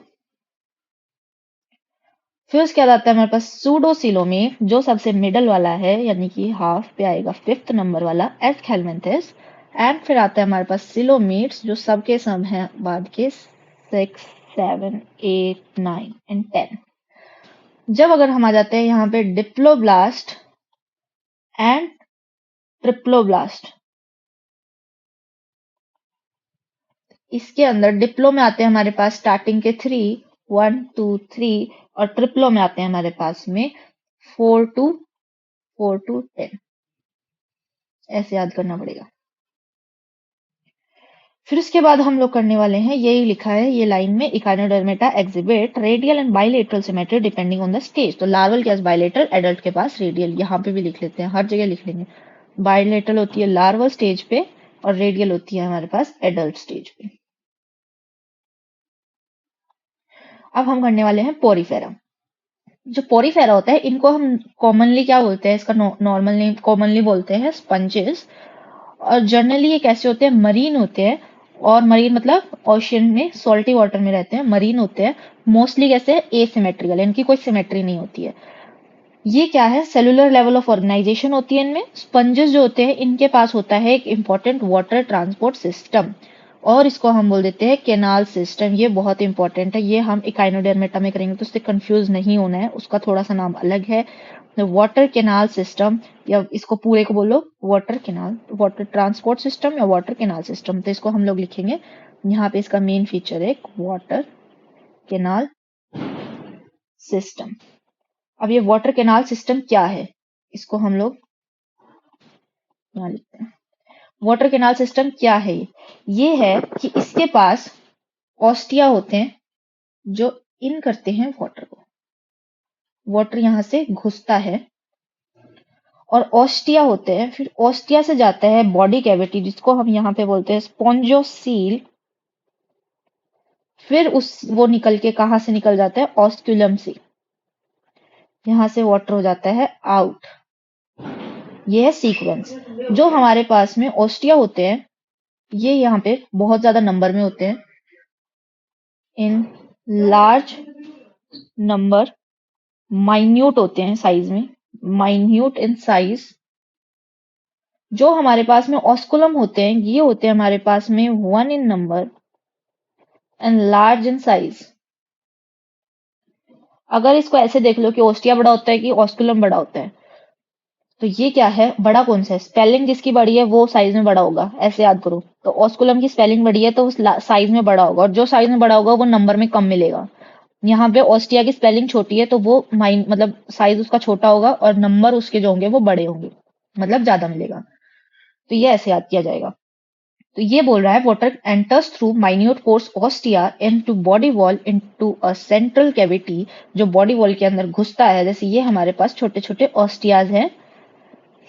फिर उसके बाद आता है हमारे पास सूडोसिलोमेट, जो सबसे मिडल वाला है, यानी कि हाफ पे आएगा 5th नंबर वाला एस्केलमेंथिस। एंड फिर आता है हमारे पास सिलोमेट्स, जो सबके सब हैं बाद के 6, 7, 8, 9 एंड 10। जब अगर हम आ जाते हैं यहाँ पे डिप्लोब्लास्ट एंड ट्रिप्लोब्लास्ट, इसके अंदर डिप्लो में आते हैं हमारे पास स्टार्टिंग के 3, 1, 2, 3, और ट्रिप्लो में आते हैं हमारे पास में 4 to 10। ऐसे याद करना पड़ेगा। फिर उसके बाद हम लोग करने वाले हैं, यही लिखा है ये लाइन में, Echinodermata exhibit radial and bilateral symmetry depending on the stage. तो लार्वल के पास बाइलेटरल, एडल्ट के पास रेडियल। यहाँ पे भी लिख लेते हैं, हर जगह लिख लेंगे। बाइलेटरल होती है लार्वल स्टेज पे और रेडियल होती है हमारे पास एडल्ट स्टेज पे। अब हम करने वाले हैं पोरीफेरा। जो पोरीफेरा होता है, इनको हम कॉमनली क्या बोलते हैं, इसका नॉर्मल नेम कॉमनली बोलते हैं स्पंजेस। और जनरली ये कैसे होते हैं, मरीन होते हैं। और मरीन मतलब ओशियन में, सॉल्टी वाटर में रहते हैं, मरीन होते हैं। मोस्टली कैसे, एसिमेट्रिकल, इनकी कोई सिमेट्री नहीं होती है। ये क्या है, सेलुलर लेवल ऑफ ऑर्गेनाइजेशन होती है इनमें। स्पंजेस जो होते हैं, इनके पास होता है एक इंपॉर्टेंट वाटर ट्रांसपोर्ट सिस्टम, और इसको हम बोल देते हैं केनाल सिस्टम। ये बहुत इंपॉर्टेंट है, ये हम इकाइनोडर्मेटा में करेंगे तो उससे कंफ्यूज नहीं होना है, उसका थोड़ा सा नाम अलग है। वाटर केनाल सिस्टम, या इसको पूरे को बोलो water canal, water transport system या वाटर केनाल सिस्टम। तो इसको हम लोग लिखेंगे, यहाँ पे इसका मेन फीचर है वाटर केनाल सिस्टम। अब ये वाटर केनाल सिस्टम क्या है, इसको हम लोग यहाँ लिखते हैं। वाटर केनाल सिस्टम क्या है, ये है कि इसके पास ऑस्टिया होते हैं जो इन करते हैं वाटर को। वाटर यहां से घुसता है और ऑस्टिया होते हैं, फिर ऑस्टिया से जाता है बॉडी कैविटी, जिसको हम यहाँ पे बोलते हैं स्पॉन्जोसील। फिर वो निकल के कहां से निकल जाता है, ऑस्क्यूलम से। यहां से वाटर हो जाता है आउट। ये है सीक्वेंस। जो हमारे पास में ऑस्टिया होते हैं, ये यहाँ पे बहुत ज्यादा नंबर में होते हैं, इन लार्ज नंबर, माइन्यूट होते हैं साइज में, माइन्यूट इन साइज। जो हमारे पास में ऑस्कुलम होते हैं, ये होते हैं हमारे पास में 1 in number and large in size. अगर इसको ऐसे देख लो कि ओस्टिया बड़ा होता है कि ऑस्कुलम बड़ा होता है, तो ये क्या है, बड़ा कौन सा है, स्पेलिंग जिसकी बड़ी है वो साइज में बड़ा होगा, ऐसे याद करो। तो ऑस्कुलम की स्पेलिंग बड़ी है तो उस साइज में बड़ा होगा, और जो साइज में बड़ा होगा वो नंबर में कम मिलेगा। यहाँ पे ऑस्टिया की स्पेलिंग छोटी है तो वो मतलब साइज उसका छोटा होगा, और नंबर उसके जो होंगे वो बड़े होंगे, मतलब ज्यादा मिलेगा। तो ये ऐसे याद किया जाएगा। तो ये बोल रहा है water enters through minute pores ostia into body wall into a central cavity, जो बॉडी वॉल के अंदर घुसता है। जैसे ये हमारे पास छोटे छोटे ऑस्टियाज हैं।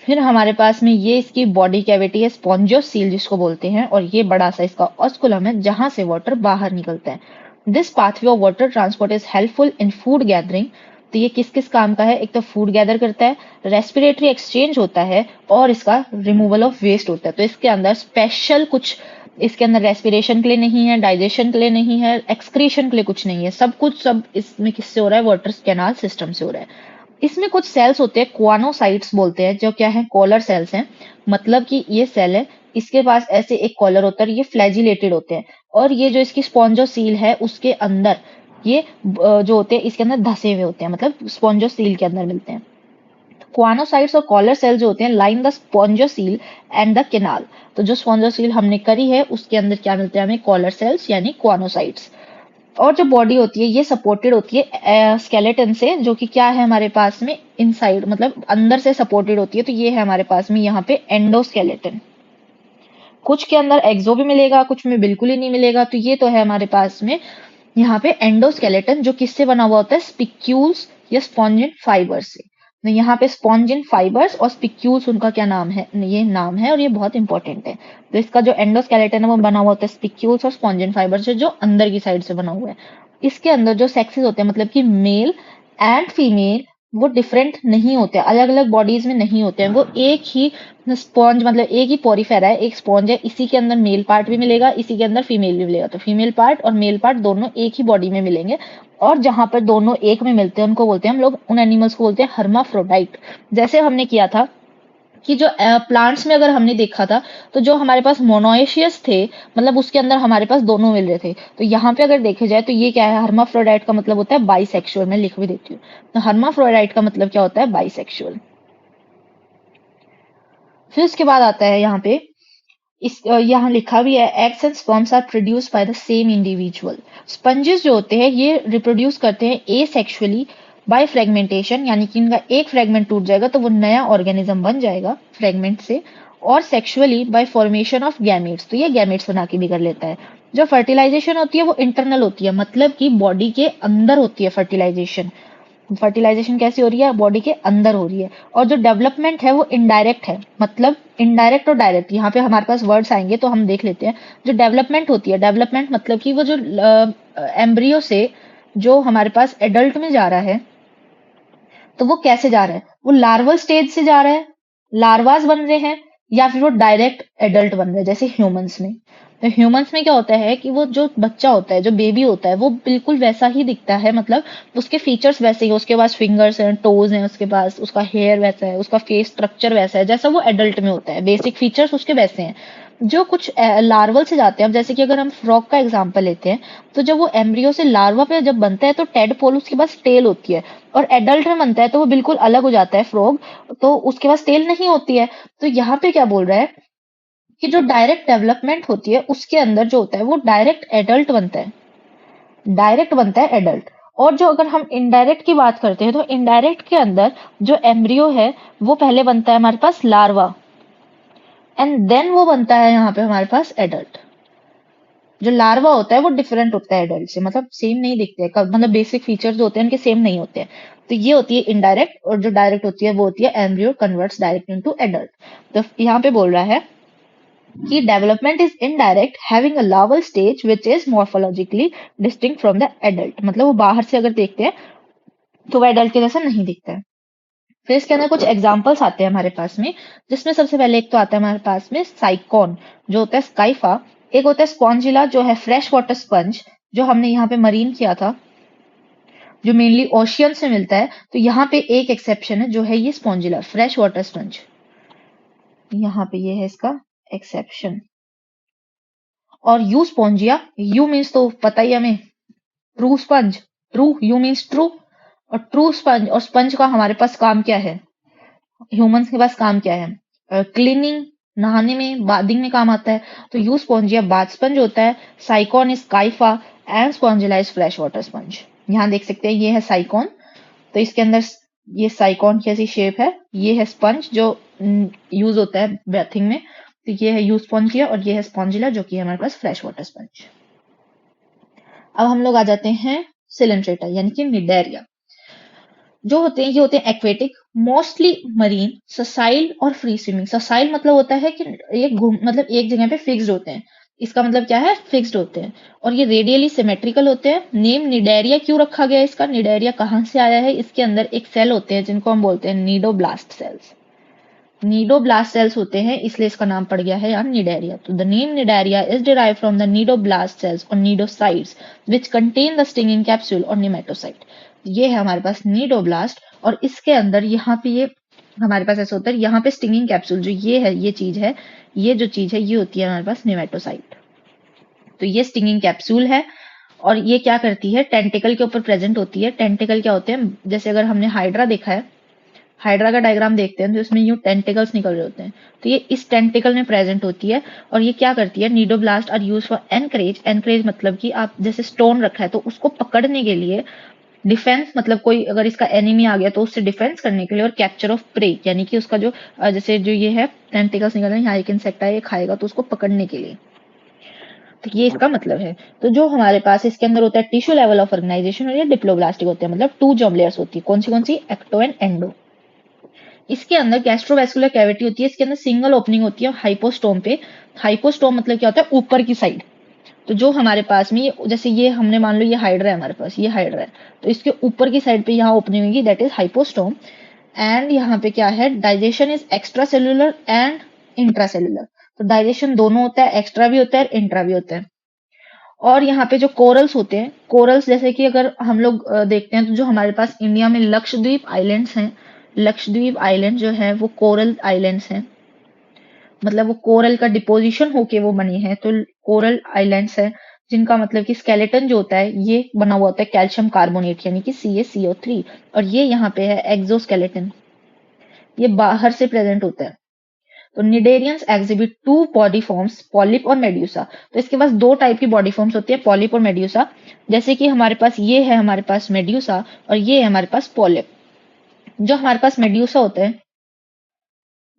फिर हमारे पास में ये इसकी बॉडी कैविटी है, स्पॉन्जियोसील जिसको बोलते हैं, और ये बड़ा सा इसका ऑस्कुलम है जहां से वाटर बाहर निकलता है। This pathway of water transport is helpful in food gathering. तो ये किस किस काम का है, एक तो फूड गैदर करता है, रेस्पिरेटरी एक्सचेंज होता है, और इसका रिमूवल ऑफ वेस्ट होता है। तो इसके अंदर स्पेशल कुछ, इसके अंदर रेस्पिरेशन के लिए नहीं है, डाइजेशन के लिए नहीं है, एक्सक्रीशन के लिए कुछ नहीं है, सब कुछ सब इसमें किससे हो रहा है, वाटर कैनाल सिस्टम से हो रहा है। इसमें कुछ सेल्स होते हैं, क्वानोसाइट्स बोलते हैं, जो क्या है, कॉलर सेल्स हैं। मतलब कि ये सेल है, इसके पास ऐसे एक कॉलर होता है, ये फ्लैजिलेटेड होते हैं। और ये जो इसकी स्पॉन्जोसील है उसके अंदर ये जो होते हैं इसके अंदर धसे हुए होते हैं, मतलब स्पॉन्जोसील के अंदर मिलते हैं। क्वानोसाइट्स और कॉलर सेल जो होते हैं line the spongocoel and the canal. तो जो स्पॉन्जोसील हमने करी है उसके अंदर क्या मिलते हैं हमें, कॉलर सेल्स यानी क्वानोसाइट्स। और जो बॉडी होती है ये सपोर्टेड होती है स्केलेटन से, जो कि क्या है हमारे पास में इनसाइड, मतलब अंदर से सपोर्टेड होती है। तो ये है हमारे पास में यहाँ पे एंडोस्केलेटन। कुछ के अंदर एक्सो भी मिलेगा, कुछ में बिल्कुल ही नहीं मिलेगा। तो ये तो है हमारे पास में यहाँ पे एंडोस्केलेटन, जो किससे बना हुआ होता है, स्पिक्यूल्स या स्पॉन्जिन फाइबर से। तो यहाँ पे स्पॉन्जिन फाइबर्स और स्पिक्यूल्स उनका क्या नाम है, ये नाम है और ये बहुत इंपॉर्टेंट है। तो इसका जो एंडोस्केलेटन है वो बना हुआ होता है स्पिक्यूल्स और स्पॉन्जिन फाइबर से, जो अंदर की साइड से बना हुआ है। इसके अंदर जो सेक्सेस होते हैं, मतलब कि मेल एंड फीमेल, वो डिफरेंट नहीं होते, अलग अलग बॉडीज में नहीं होते हैं, वो एक ही स्पॉन्ज, मतलब एक ही पोरिफेरा है, एक स्पॉन्ज है। इसी के अंदर मेल पार्ट भी मिलेगा, इसी के अंदर फीमेल भी मिलेगा। तो फीमेल पार्ट और मेल पार्ट दोनों एक ही बॉडी में मिलेंगे, और जहां पर दोनों एक में मिलते हैं उनको बोलते हैं हम लोग, उन एनिमल्स को बोलते हैं हर्माफ्रोडाइट। जैसे हमने किया था कि जो प्लांट्स में अगर हमने देखा था, तो जो हमारे पास मोनोएशियस थे, मतलब उसके अंदर हमारे पास दोनों मिल रहे थे। तो यहाँ पे अगर देखे जाए तो ये क्या है, हर्माफ्रोडाइट का मतलब होता है बाइसेक्सुअल। मैं लिख भी देती हूँ। तो हर्माफ्रोडाइट का मतलब क्या होता है, बाइसेक्सुअल। फिर उसके बाद आता है यहाँ पे, यहाँ लिखा भी है, eggs and sperms are produced by the same individual. Sponges जो होते हैं ये रिप्रोड्यूस करते हैं एसेक्सुअली बाय फ्रेगमेंटेशन, यानी कि इनका एक फ्रेगमेंट टूट जाएगा तो वो नया ऑर्गेनिज्म बन जाएगा फ्रेगमेंट से, और sexually bye formation of gametes. तो ये गैमेट्स बना के भी कर लेता है। जो फर्टिलाइजेशन होती है वो इंटरनल होती है, मतलब कि बॉडी के अंदर होती है फर्टिलाइजेशन। फर्टिलाइजेशन कैसी हो रही है, बॉडी के अंदर हो रही है। और जो डेवलपमेंट है वो इनडायरेक्ट है, मतलब इनडायरेक्ट और डायरेक्ट, यहाँ पे हमारे पास वर्ड्स आएंगे तो हम देख लेते हैं। जो डेवलपमेंट होती है, डेवलपमेंट मतलब कि वो जो एम्ब्रियो से जो हमारे पास एडल्ट में जा रहा है, तो वो कैसे जा रहा है, वो लार्वल स्टेज से जा रहा है, लार्वास बन रहे हैं, या फिर वो डायरेक्ट एडल्ट बन रहे हैं जैसे ह्यूमंस में। तो ह्यूमंस में क्या होता है कि वो जो बच्चा होता है, जो बेबी होता है, वो बिल्कुल वैसा ही दिखता है, मतलब उसके फीचर्स वैसे ही, उसके पास फिंगर्स हैं, टोज हैं, उसके पास उसका हेयर वैसा है, उसका फेस स्ट्रक्चर वैसा है जैसा वो एडल्ट में होता है, बेसिक फीचर्स उसके वैसे हैं। जो कुछ लार्वल से जाते हैं, अब जैसे कि अगर हम फ्रॉग का एग्जांपल लेते हैं, तो जब वो एम्ब्रियो से लार्वा पे जब बनता है तो टेडपोल उसके पास टेल होती है, और एडल्ट में बनता है तो वो बिल्कुल अलग हो जाता है फ्रॉग, तो उसके पास टेल नहीं होती है। तो यहाँ पे क्या बोल रहा है कि जो डायरेक्ट डेवलपमेंट होती है उसके अंदर जो होता है वो डायरेक्ट एडल्ट बनता है, डायरेक्ट बनता है एडल्ट। और जो अगर हम इनडायरेक्ट की बात करते हैं, तो इनडायरेक्ट के अंदर जो एम्ब्रियो है वो पहले बनता है हमारे पास लार्वा, एंड देन वो बनता है यहाँ पे हमारे पास एडल्ट। जो लार्वा होता है वो डिफरेंट होता है एडल्ट से, मतलब सेम नहीं दिखते हैं, मतलब बेसिक फीचर्स जो होते हैं उनके सेम नहीं होते हैं। तो ये होती है इनडायरेक्ट, और जो डायरेक्ट होती है वो होती है embryo converts direct into adult. तो यहाँ पे बोल रहा है कि development is indirect having a larval stage which is morphologically distinct from the adult. मतलब वो बाहर से अगर देखते हैं तो वो एडल्ट के जैसा नहीं दिखता है। फिर इसके अंदर कुछ एग्जाम्पल्स आते हैं हमारे पास में, जिसमें सबसे पहले एक तो आता है हमारे पास में साइकॉन, जो होता है स्काइफा। एक होता है स्पॉन्जिला, जो है फ्रेश वाटर स्पंज, जो हमने यहाँ पे मरीन किया था, जो मेनली ओशियन से मिलता है। तो यहाँ पे एक एक्सेप्शन है, जो है ये स्पॉन्जिला फ्रेश वाटर स्पंज, यहाँ पे ये है इसका एक्सेप्शन। और यू स्पॉन्जिया, यू मीन्स तो पता ही हमें, true sponge, true, you means true. और ट्रू स्पंज और स्पंज का हमारे पास काम क्या है, ह्यूमंस के पास काम क्या है, क्लीनिंग, नहाने में, बाथिंग में काम आता है। तो यू स्पॉन्जिया बाथ स्पंज होता है, साइकॉन is Caiaphas, and Spongilla is fresh water sponge. यहाँ देख सकते हैं ये है साइकॉन, तो इसके अंदर ये साइकॉन की ऐसी शेप है। ये है स्पंज जो यूज होता है बैथिंग में, तो ये है यू स्पॉन्जिया, और ये है स्पॉन्जिला जो कि है हमारे पास फ्रेश वाटर स्पंज। अब हम लोग आ जाते हैं सिलेंट्रेटा यानी कि निडेरिया। जो होते हैं ये होते हैं एक्वेटिक, मोस्टली मरीन, ससाइल और फ्री स्विमिंग। ससाइल मतलब होता है कि ये मतलब एक जगह पे फिक्स्ड होते हैं, इसका मतलब क्या है, फिक्स्ड होते हैं। और ये रेडियली सिमेट्रिकल होते हैं। नेम निडेरिया क्यों रखा गया इसका, निडेरिया कहाँ से आया है, इसके अंदर एक सेल होते हैं जिनको हम बोलते हैं नीडोब्लास्ट सेल्स। नीडोब्लास्ट सेल्स होते हैं, इसलिए इसका नाम पड़ गया है यार निडेरिया। तो the name Cnidaria is derive from the cnidoblast cells और cnidocytes which contain the stinging capsule और निमेटोसाइट। ये है हमारे पास नीडोब्लास्ट, और इसके अंदर यहाँ पे ये हमारे पास ऐसा होता है, यहाँ पे स्टिंगिंग कैप्सूल जो ये है, ये चीज है, ये जो चीज है ये होती है हमारे पास निमेटोसाइट। तो ये स्टिंगिंग कैप्सूल है, और ये क्या करती है, टेंटिकल के ऊपर प्रेजेंट होती है। टेंटिकल क्या होते हैं, जैसे अगर हमने हाइड्रा देखा है, हाइड्रा का डायग्राम देखते हैं तो इसमें यूं टेंटिकल्स निकल रहे होते हैं, तो ये इस टेंटिकल में प्रेजेंट होती है। और ये क्या करती है, cnidoblast are use for anchorage. Anchorage मतलब कि आप जैसे स्टोन रखा है तो उसको पकड़ने के लिए, डिफेंस मतलब कोई अगर इसका एनिमी आ गया तो उससे डिफेंस करने के लिए, और कैप्चर ऑफ प्रे यानी कि उसका जो जैसे जो ये है टेंटिकल्स निकल रहे हैं, यहाँ एक इंसेक्ट है ये खाएगा तो उसको पकड़ने के लिए। तो ये इसका मतलब है। तो जो हमारे पास इसके अंदर होता है टिश्यू लेवल ऑफ ऑर्गेनाइजेशन, और ये डिप्लोब्लास्टिक होते हैं, मतलब 2 जर्म लेयर्स होती है। कौन सी, एक्टो एंड एंडो। इसके अंदर गैस्ट्रोवैस्कुलर कैविटी होती है, इसके अंदर सिंगल ओपनिंग होती है हाइपोस्टोम पे। हाइपोस्टोम मतलब क्या होता है, ऊपर की साइड। तो जो हमारे पास में जैसे ये हमने मान लो ये हाइड्रा है, हमारे पास ये हाइड्रा है, तो इसके ऊपर की साइड पे यहाँ ओपनिंग होगी, दैट इज हाइपोस्टोम। एंड यहाँ पे क्या है, digestion is extra cellular and intra cellular. तो डाइजेशन दोनों होता है, एक्स्ट्रा भी होता है इंट्रा भी होता है। और यहाँ पे जो कोरल्स होते हैं, कोरल्स जैसे कि अगर हम लोग देखते हैं तो जो हमारे पास इंडिया में लक्षद्वीप आइलैंड्स हैं, लक्षद्वीप आइलैंड जो है वो कोरल आइलैंड्स हैं, मतलब वो कोरल का डिपोजिशन होके वो बनी है, तो कोरल आइलैंड्स है, जिनका मतलब कि स्केलेटन जो होता है ये बना हुआ होता है कैल्शियम कार्बोनेट यानी कि CaCO3। और ये यहाँ पे है एक्सोस्केलेटन, ये बाहर से प्रेजेंट होता है। तो cnidarians exhibit 2 body forms, polyp और मेड्यूसा। तो इसके पास 2 टाइप की बॉडी फॉर्म्स होती है, पॉलिप और मेड्यूसा। जैसे कि हमारे पास ये है, हमारे पास मेड्यूसा, और ये है हमारे पास पॉलिप। जो हमारे पास मेड्यूसा होता है,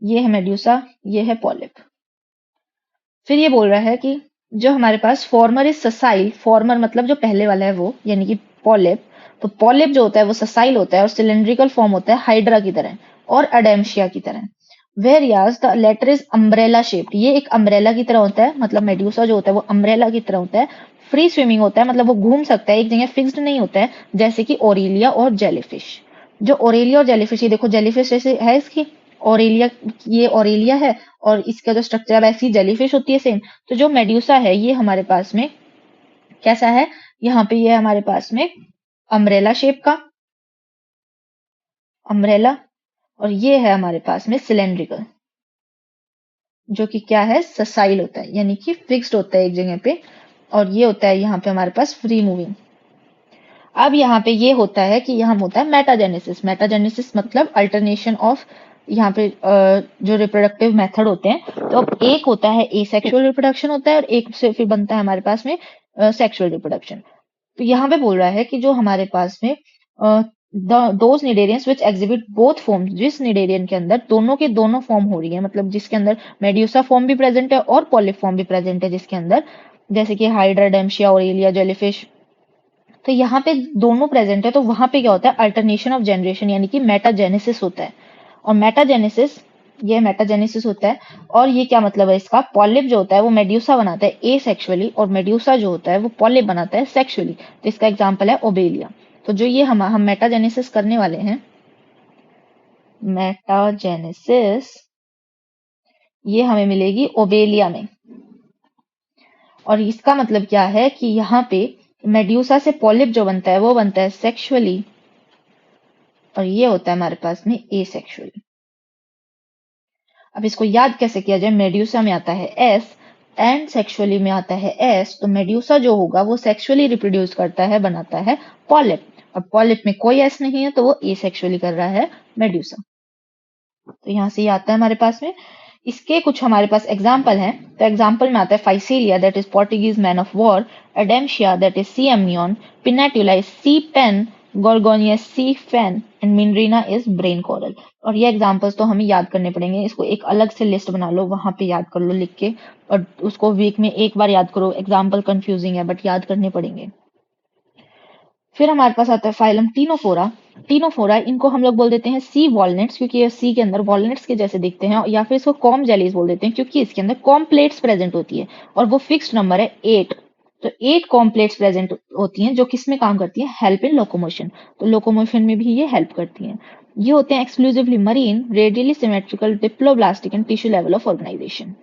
ये है मेड्यूसा, ये है पॉलिप। फिर ये बोल रहा है कि जो हमारे पास फॉर्मर इज ससाइल, फॉर्मर मतलब जो पहले वाला है वो, यानी कि पॉलिप। तो पॉलिप जो होता है वो ससाइल होता है और सिलेंड्रिकल फॉर्म होता है हाइड्रा की तरह और अडेम्शिया की तरह। वेरियाज the latter is umbrella shaped, ये एक अम्ब्रेला की तरह होता है, मतलब मेड्यूसा जो होता है वो अम्ब्रेला की तरह होता है। फ्री स्विमिंग होता है, मतलब वो घूम सकता है, एक जगह फिक्स्ड नहीं होता है, जैसे कि ओरेलिया और जेलीफिश। जो ओरेलिया और जेलीफिश, ये देखो जेलीफिश जैसे है इसकी ओरेलिया, ये ओरेलिया है, और इसका जो स्ट्रक्चर है वैसी जेलीफिश होती है सेम। तो जो मेड्यूसा है ये हमारे पास में कैसा है, यहाँ पे ये हमारे पास में अम्ब्रेला शेप का, अम्ब्रेला, और ये है हमारे पास में सिलेंड्रिकल, जो कि क्या है, ससाइल होता है, यानी कि फिक्स्ड होता है एक जगह पे। और ये होता है यहाँ पे हमारे पास फ्री मूविंग। अब यहाँ पे ये होता है कि यहाँ होता है मेटाजेनेसिस। मेटाजेनेसिस मतलब अल्टरनेशन ऑफ, यहाँ पे जो रिप्रोडक्टिव मेथड होते हैं, तो अब एक होता है एसेक्सुअल रिप्रोडक्शन होता है, और एक से फिर बनता है हमारे पास में सेक्सुअल रिप्रोडक्शन। तो यहाँ पे बोल रहा है कि जो हमारे पास में those cnidarians which exhibit both forms, जिस निडेरियन के अंदर दोनों के दोनों फॉर्म हो रही है, मतलब जिसके अंदर मेड्यूसा फॉर्म भी प्रेजेंट है और पॉलिप फॉर्म भी प्रेजेंट है जिसके अंदर, जैसे कि हाइड्रा, डेम्शिया, ओरेलिया, जेलीफिश। तो यहाँ पे दोनों प्रेजेंट है, तो वहां पे क्या होता है, अल्टरनेशन ऑफ जनरेशन यानी कि मेटाजेनेसिस होता है। और मेटाजेनेसिस, ये मेटाजेनेसिस होता है। और ये क्या मतलब है इसका, पॉलिप जो होता है वो मेड्यूसा बनाता है एसेक्सुअली, और मेड्यूसा जो होता है वो पॉलिप बनाता है सेक्सुअली। तो इसका एग्जांपल है ओबेलिया। तो जो ये हम मेटाजेनेसिस करने वाले हैं, मेटाजेनेसिस, ये हमें मिलेगी ओबेलिया में। और इसका मतलब क्या है कि यहाँ पे मेड्यूसा से पॉलिप जो बनता है वो बनता है सेक्सुअली, और ये होता है हमारे पास में एसेक्सुअली। अब इसको याद कैसे किया जाए, मेड्यूसा में आता है एस एंड सेक्सुअली में आता है एस। तो मेड्यूसा जो होगा वो सेक्सुअली रिप्रोड्यूस करता है, बनाता है पॉलिप, और पॉलिप में कोई एस नहीं है तो वो एसेक्सुअली कर रहा है मेड्यूसा। तो यहाँ से ये आता है हमारे पास में। इसके कुछ हमारे पास एग्जाम्पल हैं। तो एग्जाम्पल में आता है Physalia, that is Portuguese man of war, Adamsia that is sea anemone, Pennatula is sea pen, Gorgonia sea fan, and Meandrina is brain coral. और ये एग्जाम्पल्स तो हमें याद करने पड़ेंगे, इसको एक अलग से लिस्ट बना लो, वहां पे याद कर लो लिख के, और उसको वीक में एक बार याद करो। एग्जाम्पल कंफ्यूजिंग है बट याद करने पड़ेंगे। फिर हमारे पास आता है फाइलम टीनोफोरा। टीनोफोरा, इनको हम लोग बोल देते हैं सी वॉलनट्स, क्योंकि ये सी के अंदर वॉलनट्स के जैसे दिखते हैं, या फिर इसको कॉम जेलीज बोल देते हैं क्योंकि इसके अंदर कॉम प्लेट्स प्रेजेंट होती है, और वो फिक्स्ड नंबर है 8। तो 8 कॉम प्लेट्स प्रेजेंट होती हैं जो किस में काम करती हैं, हेल्प इन लोकोमोशन। तो लोकोमोशन में भी ये हेल्प करती हैं। ये होते हैं exclusively marine, radially symmetrical, diploblastic and tissue level of organisation.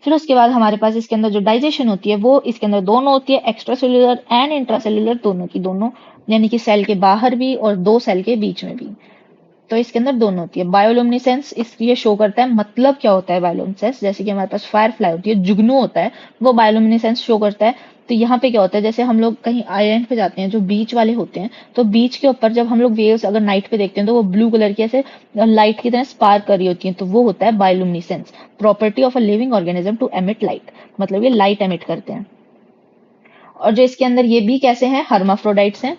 फिर उसके बाद हमारे पास इसके अंदर जो डाइजेशन होती है वो इसके अंदर दोनों होती है, एक्स्ट्रा सेलुलर एंड इंट्रासेलुलर, दोनों की दोनों, यानी कि सेल के बाहर भी और 2 सेल के बीच में भी। तो इसके अंदर दोनों होती है। बायोलुमिनेसेंस इसलिए शो करता है, मतलब क्या होता है बायोलुमिनेसेंस, जैसे कि हमारे पास फायर फ्लाई होती है, जुगनू होता है, वो बायोलुमिनेसेंस शो करता है। तो यहाँ पे क्या होता है, जैसे हम लोग कहीं आइलैंड पे जाते हैं जो बीच वाले होते हैं, तो बीच के ऊपर जब हम लोग वेव्स अगर नाइट पे देखते हैं तो वो ब्लू कलर की ऐसे लाइट की तरह स्पार्क कर रही होती है, तो वो होता है bioluminescence, property of a living organism to emit light, मतलब ये लाइट एमिट करते हैं। और जो इसके अंदर ये भी कैसे हैं, हर्माफ्रोडाइट्स हैं।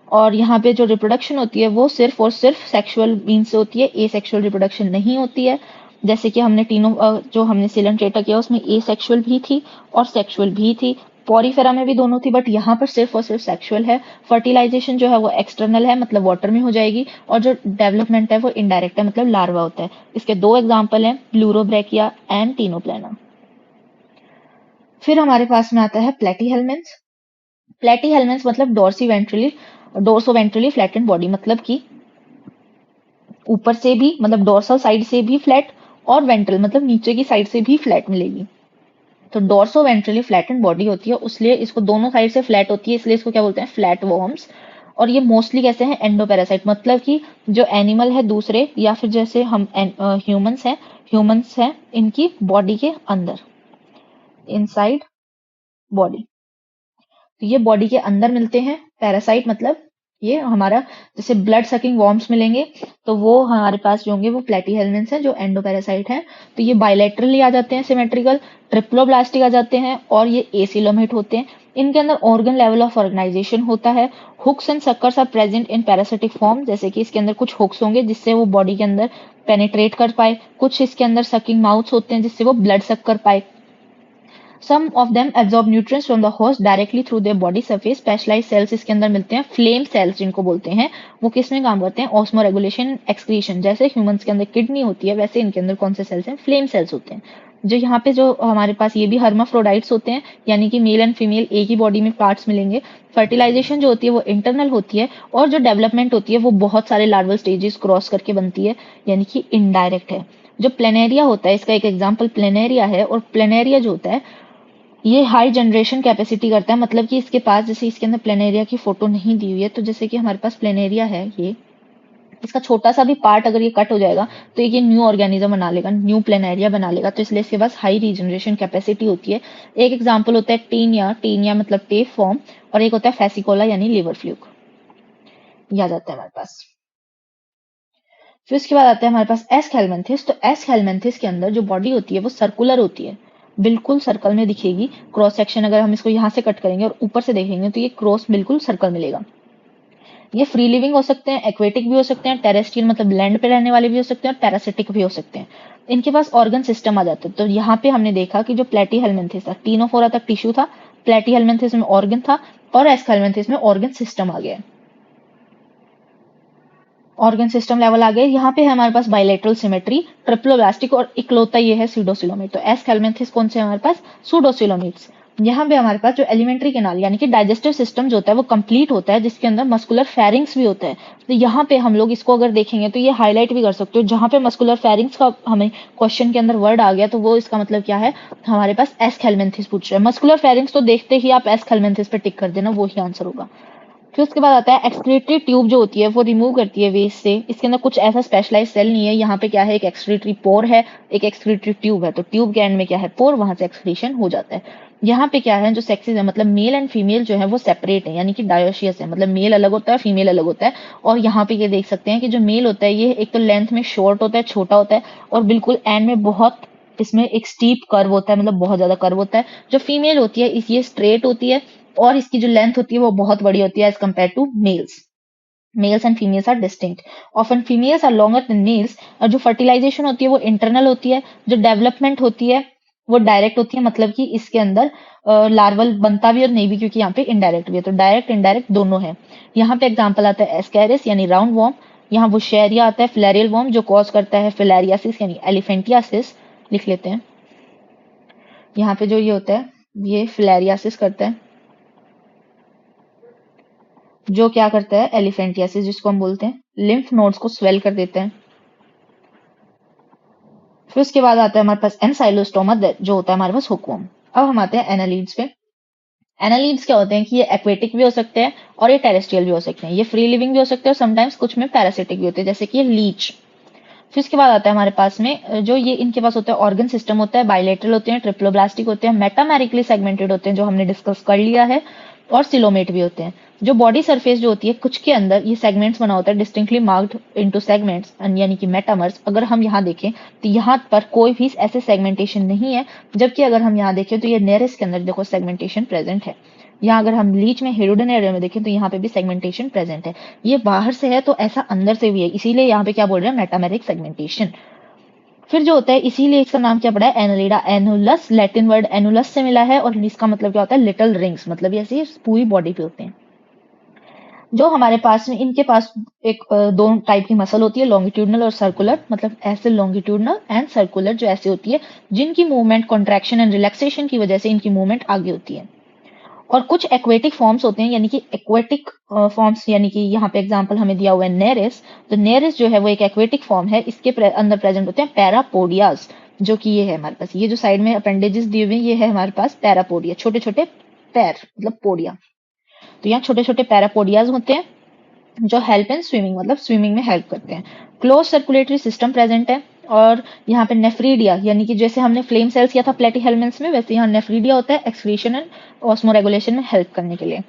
और यहाँ पे जो रिप्रोडक्शन होती है वो सिर्फ और सिर्फ सेक्सुअल मीन्स से होती है, ए सेक्सुअल रिप्रोडक्शन नहीं होती है। जैसे कि हमने तीनों जो हमने सिलेंट्रेटा किया उसमें ए सेक्सुअल भी थी और सेक्सुअल भी थी, पॉरीफेरा में भी दोनों थी, बट यहाँ पर सिर्फ और सिर्फ सेक्सुअल है। फर्टिलाइजेशन जो है वो एक्सटर्नल है, मतलब वाटर में हो जाएगी, और जो डेवलपमेंट है वो इनडायरेक्ट है, मतलब लार्वा होता है। इसके दो एग्जाम्पल हैं, प्लूरोब्रैकिया एंड टीनोप्लेना। फिर हमारे पास में आता है प्लेटीहेल्मिन्थ। प्लेटीहेल्मिन्थ मतलब डोर्सोवेंट्रली फ्लैटेंड बॉडी, मतलब कि ऊपर से भी, मतलब डोर्सल साइड से भी फ्लैट, और वेंट्रल मतलब नीचे की साइड से भी फ्लैट मिलेगी। तो डोर्सोवेंट्रली फ्लैटेंड बॉडी होती है, उसलिए इसको दोनों साइड से फ्लैट होती है, इसलिए इसको क्या बोलते हैं, फ्लैट वॉर्म्स। और ये मोस्टली कैसे हैं, एंडोपैरासाइट, मतलब कि जो एनिमल है दूसरे, या फिर जैसे हम ह्यूमंस हैं इनकी बॉडी के अंदर, इनसाइड बॉडी। तो ये बॉडी के अंदर मिलते हैं पैरासाइट, मतलब ये हमारा जैसे ब्लड सकिंग वॉर्म्स मिलेंगे, तो वो हमारे पास जो होंगे वो प्लेटीहेल्मिन्थ्स हैं जो एंडोपैरासाइट हैं। तो ये बायलैटरली आ जाते हैं, सिमेट्रिकल, ट्रिप्लोब्लास्टिक आ जाते हैं, और ये एसिलोमेट होते हैं। इनके अंदर ऑर्गन लेवल ऑफ ऑर्गेनाइजेशन होता है। Hooks and suckers are present in parasitic form, जैसे कि इसके अंदर कुछ हुक्स होंगे जिससे वो बॉडी के अंदर पेनिट्रेट कर पाए, कुछ इसके अंदर सकिंग माउथ्स होते हैं जिससे वो ब्लड सक कर पाए। Some of them absorb nutrients from the host directly through their body surface. Specialized cells इसके अंदर मिलते हैं, फ्लेम सेल्स जिनको बोलते हैं, वो किस में काम करते हैं, ऑस्मो रेगुलेशन एक्सक्रीशन। जैसे ह्यूमंस के अंदर किडनी होती है, वैसे इनके अंदर कौन से सेल्स हैं, फ्लेम सेल्स होते हैं। जो यहाँ पे जो हमारे पास ये भी हर्माफ्रोडाइट्स होते हैं, यानी कि मेल एंड फीमेल एक ही बॉडी में पार्ट्स मिलेंगे। फर्टिलाइजेशन जो होती है वो इंटरनल होती है, और जो डेवलपमेंट होती है वो बहुत सारे लार्वल स्टेजेस क्रॉस करके बनती है, यानी कि इनडायरेक्ट है। जो प्लेनेरिया होता है, इसका एक एग्जाम्पल प्लेनेरिया है, और प्लेनेरिया जो होता है ये हाई जनरेशन कैपेसिटी करता है, मतलब कि इसके पास, जैसे इसके अंदर प्लेनेरिया की फोटो नहीं दी हुई है, तो जैसे कि हमारे पास प्लेनेरिया है, ये इसका छोटा सा भी पार्ट अगर ये कट हो जाएगा तो ये न्यू ऑर्गेनिज्म बना लेगा, न्यू प्लेनेरिया बना लेगा, तो इसलिए इसके पास हाई रीजनरेशन कैपेसिटी होती है। एक एग्जाम्पल होता है टीनिया, टीनिया मतलब टेप फॉर्म, और एक होता है फेसिकोला यानी लिवर फ्लूक, ये आ जाता है हमारे पास। फिर उसके बाद आता है हमारे पास एस हेलमेंथिस। तो एस हेलमेंथिस के अंदर जो बॉडी होती है वो सर्कुलर होती है, बिल्कुल सर्कल में दिखेगी। क्रॉस सेक्शन अगर हम इसको यहाँ से कट करेंगे और ऊपर से देखेंगे तो ये क्रॉस बिल्कुल सर्कल मिलेगा। ये फ्री लिविंग हो सकते हैं, एक्वेटिक भी हो सकते हैं, टेरेस्ट्रियल मतलब लैंड पे रहने वाले भी हो सकते हैं, और पैरासिटिक भी हो सकते हैं। इनके पास ऑर्गन सिस्टम आ जाते हैं। तो यहाँ पे हमने देखा कि जो प्लेटी हेलमेंथिस था, टीनोफोरा तक टिश्यू था, प्लेटी हेलमेंथिस में ऑर्गन था, और एस हेलमेंथिस में ऑर्गन सिस्टम आ गया। ऑर्गन सिस्टम लेवल आ गए। यहाँ पे है हमारे पास बायलेटरल सिमेट्री, ट्रिप्लोब्लास्टिक, और इकलौता ये है सूडोसिलोमेट। तो एस हेलमेंथिस कौन से हमारे पास, सूडोसिलोमेट्स। यहाँ पे हमारे पास जो एलिमेंट्री कैनाल यानी कि डाइजेस्टिव सिस्टम जो होता है वो कंप्लीट होता है, जिसके अंदर मस्कुलर फेरिंग्स भी होता है। तो यहाँ पे हम लोग इसको अगर देखेंगे तो ये हाईलाइट भी कर सकते हो, जहाँ पे मस्कुलर फेरिंग्स का हमें क्वेश्चन के अंदर वर्ड आ गया तो वो इसका मतलब क्या है, हमारे पास एस हेलमेंथिस पूछ रहा है। मस्कुलर फेरिंग्स तो देखते ही आप एस हेलमेंथिस पे टिक कर देना, वो ही आंसर होगा। फिर उसके बाद आता है एक्सक्रीटरी ट्यूब जो होती है वो रिमूव करती है वेस्ट से। इसके अंदर कुछ ऐसा स्पेशलाइज सेल नहीं है। यहाँ पे क्या है, एक एक्सक्रीटरी पोर है, एक एक्सक्रीटरी ट्यूब है। तो ट्यूब के एंड में क्या है, पोर, वहां से एक्सक्रीशन हो जाता है। यहाँ पे क्या है, जो सेक्सेस है मतलब मेल एंड फीमेल जो है वो सेपरेट है, यानी कि डायोशियस है, मतलब मेल अलग होता है, फीमेल अलग होता है। और यहाँ पे ये देख सकते हैं कि जो मेल होता है ये एक तो लेंथ में शॉर्ट होता है, छोटा होता है, और बिल्कुल एंड में बहुत इसमें एक स्टीप कर्व होता है, मतलब बहुत ज्यादा कर्व होता है। जो फीमेल होती है ये स्ट्रेट होती है, और इसकी जो लेंथ होती है वो बहुत बड़ी होती है as compare to males. Males and females are distinct, often females are longer than males. और जो फर्टिलाइजेशन होती है वो इंटरनल होती है, जो डेवलपमेंट होती है वो डायरेक्ट होती है, मतलब कि इसके अंदर लार्वल बनता भी और नहीं भी, क्योंकि यहाँ पे इनडायरेक्ट भी है। तो डायरेक्ट इनडायरेक्ट दोनों है। यहाँ पे एग्जाम्पल आता है एस्कैरिस यानी राउंड वॉर्म, यहाँ वो शेरिया आता है फिलेरियल वॉर्म जो कॉज करता है फिलेरियासिस यानी एलिफेंटियासिस, लिख लेते हैं। यहाँ पे जो ये होता है ये फिलेरियासिस करता है, जो क्या करता है, एलिफेंटियासिस जिसको हम बोलते हैं, लिम्फ नोड्स को स्वेल कर देते हैं। फिर उसके बाद आता है हमारे पास एनसाइलोस्टोमा जो होता है हमारे पास हुकवर्म। अब हम आते हैं एनालीड्स पे। एनालीड्स क्या होते हैं कि ये एक्वेटिक भी हो सकते हैं और ये टेरेस्ट्रियल भी हो सकते हैं, ये फ्री लिविंग भी हो सकते हैं और समटाइम्स कुछ में पैरासिटिक भी होते हैं, जैसे कि ये लीच। फिर उसके बाद आता है हमारे पास में जो ये इनके पास होता है ऑर्गन सिस्टम होता है, बायलेटरल होते हैं, ट्रिप्लोब्लास्टिक होते हैं, मेटामेरिकली सेगमेंटेड होते हैं जो हमने डिस्कस कर लिया है, और सिलोमेट भी होते हैं। जो बॉडी सरफेस जो होती है कुछ के अंदर ये सेगमेंट्स बना होता है, डिस्टिंक्टली मार्क्ड इनटू सेगमेंट्स यानी कि मेटामर्स। अगर हम यहाँ देखें तो यहाँ पर कोई भी ऐसे सेगमेंटेशन नहीं है, जबकि अगर हम यहाँ देखें तो ये नेरेस के अंदर देखो सेगमेंटेशन प्रेजेंट है। यहाँ अगर हम लीच में हेरोडन एरिया में देखें तो यहाँ पे भी सेगमेंटेशन प्रेजेंट है। ये बाहर से है तो ऐसा अंदर से भी है, इसीलिए यहाँ पे क्या बोल रहे हैं, मेटामेरिक सेगमेंटेशन। फिर जो होता है इसीलिए इसका नाम क्या पड़ा है, एनुलिडा। एनुलस लैटिन वर्ड एनुलस से मिला है और इसका मतलब क्या होता है, लिटिल रिंग्स, मतलब ये ऐसे पूरी बॉडी पे होते हैं। जो हमारे पास में इनके पास एक दो टाइप की मसल होती है, लॉन्गिट्यूडनल और सर्कुलर, मतलब ऐसे लॉन्गिट्यूडनल एंड सर्कुलर जो ऐसे होती है, जिनकी मूवमेंट कॉन्ट्रैक्शन एंड रिलैक्सेशन की वजह से इनकी मूवमेंट आगे होती है। और कुछ एक्वेटिक फॉर्म्स होते हैं, यानी कि एक्वेटिक फॉर्म्स, यानी कि यहाँ पे एग्जांपल हमें दिया हुआ है नेरिस। तो नेरिस जो है वो एक एक्वेटिक फॉर्म है, इसके अंदर प्रेजेंट होते हैं पैरापोडियाज, जो कि ये है हमारे पास, ये जो साइड में अपेंडेजेस दिए हुए हैं ये है हमारे पास पैरापोडिया, छोटे छोटे पैर मतलब पोडिया। तो यहाँ छोटे छोटे पैरापोडियाज होते हैं जो हेल्प इन स्विमिंग, मतलब स्विमिंग में हेल्प करते हैं। क्लोज सर्कुलेटरी सिस्टम प्रेजेंट है, और यहाँ पे नेफ्रीडिया, यानी कि जैसे हमने फ्लेम सेल्स किया था प्लेटीहेल्मिन्थ्स में, वैसे यहाँ नेफ्रीडिया होता है एक्सक्रीशन एंड ऑस्मोरेगुलेशन में हेल्प करने के लिए।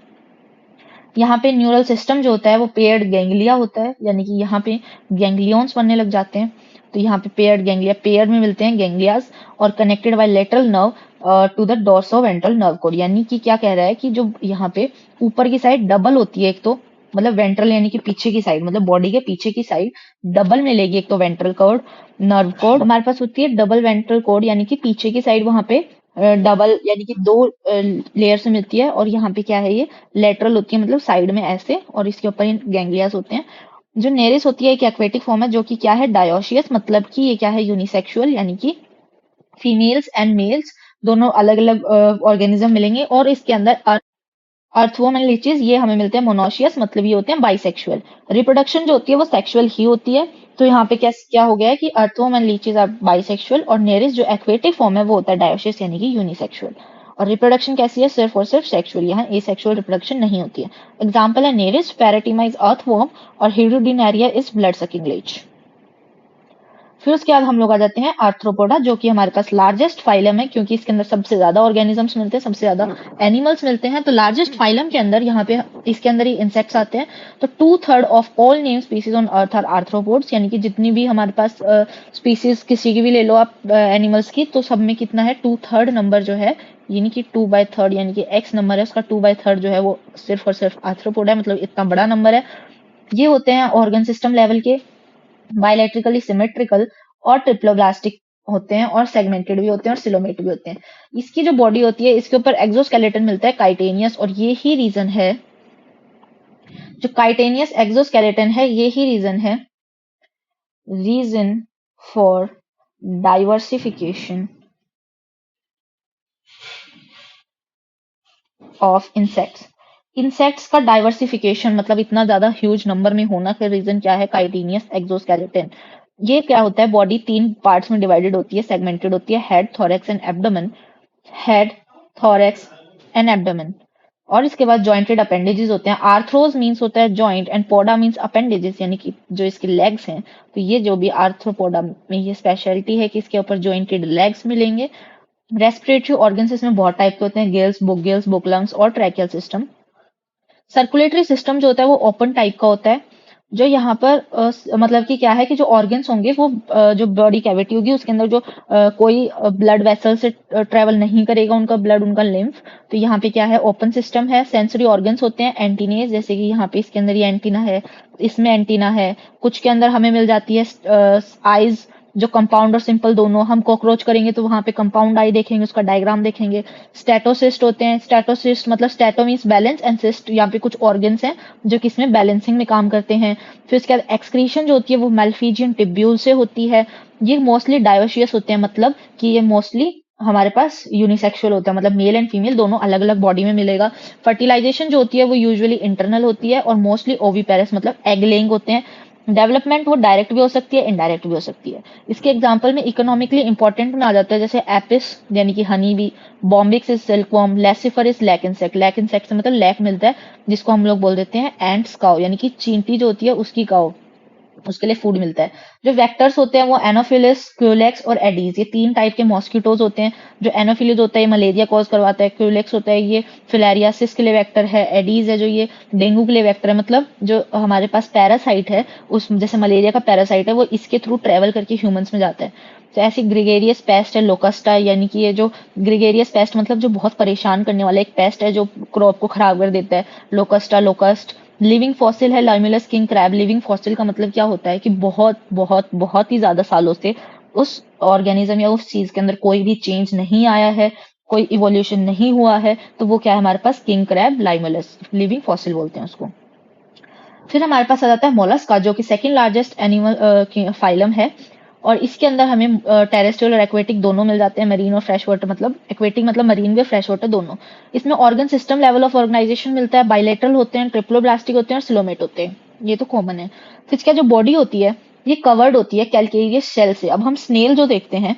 यहाँ पे न्यूरल सिस्टम जो होता है वो पेयर्ड गैंग्लिया होता है, यानी कि यहाँ पे गैंग्लियंस बनने लग जाते हैं। तो यहाँ पे पेयर्ड गैंग्लिया, पेयर में मिलते हैं गैंग्लियाज, और connected by lateral nerve to the dorsoventral nerve cord. यानी कि क्या कह रहा है कि जो यहाँ पे ऊपर की साइड डबल होती है, एक तो मतलब वेंट्रल यानी कि पीछे की साइड, मतलब बॉडी के पीछे की साइड डबल मिलेगी, एक तो वेंट्रल कोड, नर्व कोड हमारे पास होती है डबल वेंट्रल कोड, यानी कि पीछे की साइड वहां पे डबल यानी कि दो लेयर से मिलती है, और यहाँ पे क्या है ये लेटरल होती है, मतलब साइड में ऐसे, और इसके ऊपर गैंग्लियास होते हैं। जो नेरिस होती है एक एक्वेटिक फॉर्म है, जो कि क्या है, डायोशियस, मतलब कि ये क्या है, यूनिसेक्सुअल, यानी कि फीमेल्स एंड मेल्स दोनों अलग अलग ऑर्गेनिज्म मिलेंगे, और इसके अंदर अर्थवोम एंड लीचेस ये हमें मिलते हैं मोनोशियस, मतलब ये होते हैं बाइसेक्सुअल। रिप्रोडक्शन जो होती है वो सेक्सुअल ही होती है। तो यहाँ पे क्या क्या हो गया है कि earthworm and leeches are bisexual, और नेरिस जो एक्वेटिक फॉर्म है वो होता है डायोशियस, यानी कि यूनिसेक्सुअल। और रिप्रोडक्शन कैसी है, सिर्फ और सिर्फ सेक्सुअल, यहाँ एसेक्सुअल रिप्रोडक्शन नहीं होती है। एग्जाम्पल है नेरिस, पैराटीमा इज अर्थवॉर्म, और Hirudinaria is blood sucking Leach. फिर उसके बाद हम लोग आ जाते हैं आर्थ्रोपोडा, जो कि हमारे पास लार्जेस्ट फाइलम है, क्योंकि इसके अंदर सबसे ज्यादा ऑर्गेनिजम्स मिलते हैं, सबसे ज्यादा एनिमल्स मिलते हैं। तो लार्जेस्ट फाइलम के अंदर यहाँ पे इसके अंदर ही इंसेक्ट्स आते हैं। तो 2/3 of all name species on earth are arthropods, यानी कि जितनी भी हमारे पास स्पीसीज किसी की भी ले लो आप एनिमल्स की, तो सब में कितना है, 2/3 नंबर जो है, यानी कि 2/3, यानी कि एक्स नंबर है उसका 2/3 जो है वो सिर्फ और सिर्फ आर्थ्रोपोड है, मतलब इतना बड़ा नंबर है। ये होते हैं ऑर्गन सिस्टम लेवल के, बायलैटरिकली सिमेट्रिकल और ट्रिप्लोब्लास्टिक होते हैं, और सेगमेंटेड भी होते हैं, और सिलोमेट भी होते हैं। इसकी जो बॉडी होती है इसके ऊपर एक्सोस्केलेटन मिलता है काइटेनियस, और ये ही रीजन है, जो काइटेनियस एक्सोस्केलेटन है ये ही reason for diversification of insects का डाइवर्सिफिकेशन, मतलब इतना ज्यादा ह्यूज नंबर में होना का रीजन क्या है, काइटेनियस एक्सोस्केलेटन। ये क्या होता है, बॉडी 3 पार्ट्स में डिवाइडेड होती है, सेगमेंटेड होती है, head, thorax and abdomen. Head, thorax and abdomen. और इसके बाद जॉइंटेड अपेंडेजेस होते हैं। आर्थ्रोज मीन्स होता है joint, and poda means appendages, यानी कि जो इसके लेग्स हैं। तो ये जो भी आर्थ्रोपोडा में ये स्पेशलिटी है कि इसके ऊपर जॉइंटेड लेग्स मिलेंगे। रेस्पिरेटरी ऑर्गन्स इसमें बहुत टाइप के होते हैं, गिल्स, बुक लंग्स और ट्रैकियल सिस्टम। सर्कुलेटरी सिस्टम जो होता है वो ओपन टाइप का होता है, जो यहाँ पर मतलब कि क्या है कि जो ऑर्गन्स होंगे वो जो बॉडी कैविटी होगी उसके अंदर जो कोई ब्लड वेसल से ट्रेवल नहीं करेगा उनका ब्लड, उनका लिम्फ। तो यहाँ पे क्या है, ओपन सिस्टम है। सेंसरी ऑर्गन्स होते हैं, एंटीनेज, जैसे कि यहाँ पे इसके अंदर ये एंटीना है, इसमें एंटीना है। कुछ के अंदर हमें मिल जाती है आईज, जो कंपाउंड और सिंपल दोनों। हम कॉकरोच करेंगे तो वहां पे कंपाउंड आई देखेंगे, उसका डायग्राम देखेंगे। स्टेटोसिस्ट होते हैं, स्टेटोसिस्ट मतलब स्टेटो मीन्स बैलेंस एंड सिस्ट, यहाँ पे कुछ ऑर्गन्स हैं जो कि इसमें बैलेंसिंग में काम करते हैं। फिर उसके बाद एक्सक्रीशन जो होती है वो मेल्फिजियन टिब्यूल से होती है। ये मोस्टली डायोशियस होते हैं, मतलब कि ये मोस्टली हमारे पास यूनिसेक्सुअल होता है, मतलब मेल एंड फीमेल दोनों अलग अलग बॉडी में मिलेगा। फर्टिलाइजेशन जो होती है वो यूजुअली इंटरनल होती है, और मोस्टली ओविपेरस मतलब एग लेइंग होते हैं। डेवलपमेंट वो डायरेक्ट भी हो सकती है, इनडायरेक्ट भी हो सकती है। इसके एग्जांपल में इकोनॉमिकली इंपॉर्टेंट में आ जाता है, जैसे एपिस यानी कि honey bee, Bombyx is silkworm, Laccifer is lac insect. Lac insect से मतलब लैक मिलता है, जिसको हम लोग बोल देते हैं एंट्स काउ, यानी कि चींटी जो होती है उसकी काउ। उसके लिए फूड मिलता है। जो वेक्टर्स होते हैं वो एनोफिलिस, क्यूलेक्स और एडीज, ये 3 टाइप के मॉस्किटोज होते हैं। जो एनोफिलिस होता है ये मलेरिया कॉज करवाता है, क्यूलेक्स होता है ये फिलेरियासिस के लिए वेक्टर है, एडीज है जो ये डेंगू के लिए वेक्टर है। मतलब जो हमारे पास पैरासाइट है, उस जैसे मलेरिया का पैरासाइट है वो इसके थ्रू ट्रेवल करके ह्यूमंस में जाता है। तो ऐसी ग्रिगेरियस पेस्ट है लोकस्टा, यानी कि ये जो ग्रिगेरियस पेस्ट मतलब जो बहुत परेशान करने वाला एक पेस्ट है जो क्रॉप को खराब कर देता है, लोकस्टा लोकस्ट। लिविंग फॉसिल है Limulus king crab. Living fossil का मतलब क्या होता है कि बहुत बहुत बहुत ही ज्यादा सालों से उस ऑर्गेनिज्म या उस चीज के अंदर कोई भी चेंज नहीं आया है, कोई इवोल्यूशन नहीं हुआ है, तो वो क्या है हमारे पास king crab Limulus living fossil बोलते हैं उसको। फिर हमारे पास आ जाता है मोलस्का जो कि सेकंड लार्जेस्ट एनिमल फाइलम है, और इसके अंदर हमें टेरेस्ट्रियल और एक्वेटिक दोनों मिल जाते हैं, मरीन और फ्रेश वाटर, मतलब एक्वेटिक मतलब मरीन भी, फ्रेश वाटर दोनों। इसमें organ system level of organisation मिलता है, बाइलेटरल होते हैं, ट्रिप्लोब्लास्टिक होते हैं और सिलोमेट होते हैं, ये तो कॉमन है। फिर इसका जो बॉडी होती है ये कवर्ड होती है कैल्केरियस शेल से। अब हम स्नेल जो देखते हैं,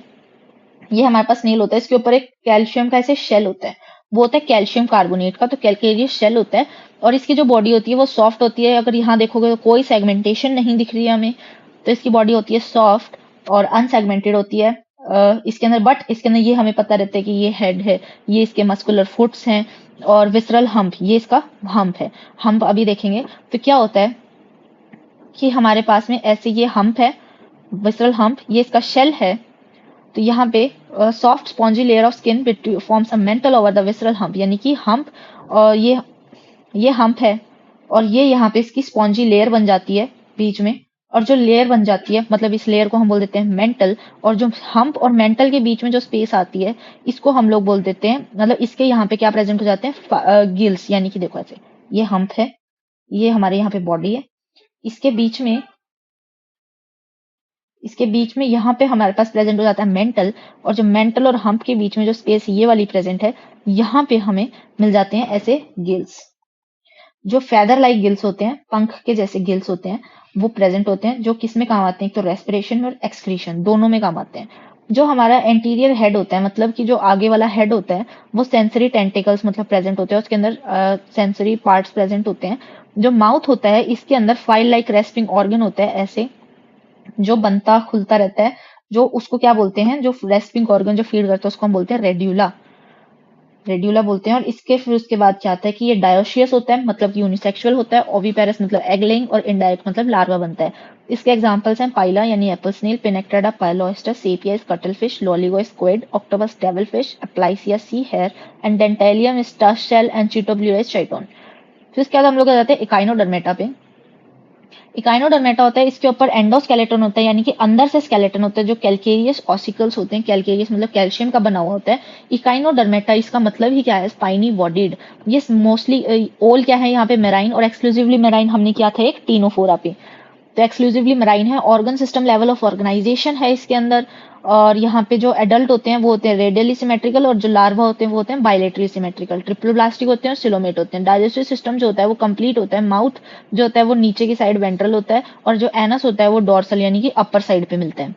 ये हमारे पास स्नेल होता है, इसके ऊपर एक कैल्शियम का ऐसे शेल होता है, वो होता है कैल्शियम कार्बोनेट का, तो कैल्केरियस शेल होता है। और इसकी जो बॉडी होती है वो सॉफ्ट होती है, अगर यहाँ देखोगे तो कोई सेगमेंटेशन नहीं दिख रही है हमें, तो इसकी बॉडी होती है सॉफ्ट और अनसेगमेंटेड होती है। इसके अंदर बट इसके अंदर ये हमें पता रहता है कि ये हेड है, ये इसके मस्कुलर फुट्स हैं, और विसरल हम्प ये इसका हम्प है। हम्प अभी देखेंगे। तो क्या होता है कि हमारे पास में ऐसे ये हम्प है, विसरल हम्प, ये इसका शेल है। तो यहाँ पे soft spongy layer of skin forms a mental over the visceral hump, यानी कि हम्प, और ये हम्प है, और ये यहाँ पे इसकी स्पॉन्जी लेयर बन जाती है बीच में। और जो लेयर बन जाती है मतलब इस लेयर को हम बोल देते हैं मेंटल, और जो हम्प और मेंटल के बीच में जो स्पेस आती है इसको हम लोग बोल देते हैं, मतलब इसके यहाँ पे क्या प्रेजेंट हो जाते हैं, गिल्स। यानी कि देखो ऐसे ये हम्प है, ये हमारे यहाँ पे बॉडी है, इसके बीच में यहाँ पे हमारे पास प्रेजेंट हो जाता है मेंटल, और जो मेंटल और हम्प के बीच में जो स्पेस ये वाली प्रेजेंट है, यहाँ पे हमें मिल जाते हैं ऐसे गिल्स। जो फेदर लाइक गिल्स होते हैं, पंख के जैसे गिल्स होते हैं, वो प्रेजेंट होते हैं, जो किस में काम आते हैं, तो रेस्पिरेशन और एक्सक्रीशन दोनों में काम आते हैं। जो हमारा एंटीरियर हेड होता है, मतलब कि जो आगे वाला हेड होता है, वो सेंसरी टेंटिकल्स मतलब प्रेजेंट होते हैं, उसके अंदर सेंसरी पार्ट्स प्रेजेंट होते हैं। जो माउथ होता है इसके अंदर फाइल लाइक रेस्पिंग ऑर्गन होता है ऐसे, जो बनता खुलता रहता है, जो उसको क्या बोलते हैं, जो रेस्पिंग ऑर्गन जो फीड करता है उसको हम बोलते हैं रेड्यूला, रेड्यूला बोलते हैं। और इसके फिर उसके बाद क्या आता है कि ये डायोशियस होता है, मतलब कि यूनिसेक्सुअल होता है, ओविपेरस मतलब एग लेइंग, और इनडायरेक्ट मतलब लार्वा बनता है। इसके एग्जांपल्स हैं पाइला यानी एप्पल स्नेल, पिनेक्टेडा, पाइलोस्टर, Sepia cuttlefish, Loligo squid, Octopus devilfish, Aplysia sea hare, and Dentalium स्टस शेल एंड चिटोब्लूरस चाइटोन। फिर उसके बाद हम लोग आ जाते हैं इकाइनोडर्मेटा पे। इकाइनोडर्मेटा होता है, इसके ऊपर एंडोस्केलेटन होता है, यानी कि अंदर से स्केलेटन होता है, जो कैल्केरियस ऑसिकल्स होते हैं, कैल्केरियस मतलब कैल्शियम का बना हुआ होता है। इकाइनोडर्मेटा इसका मतलब ही क्या है, स्पाइनी बॉडीड। ये मोस्टली ओल क्या है यहाँ पे मेराइन, और एक्सक्लूसिवली मेराइन हमने किया था एक टीनोफोरा पे, तो एक्सक्लूसिवली मराइन है। Organ system level of organisation है इसके अंदर, और यहाँ पे जो एडल्ट होते हैं वो होते हैं रेडियली सिमेट्रिकल, और जो लार्वा होते हैं वो होते हैं बायलेटरली सिमेट्रिकल, ट्रिप्लोब्लास्टिक होते हैं और सिलोमेट होते हैं। डाइजेस्टिव सिस्टम जो होता है वो कंप्लीट होता है, माउथ जो होता है वो नीचे की साइड वेंट्रल होता है, और जो एनस होता है वो डोर्सल यानी कि अपर साइड पे मिलता है।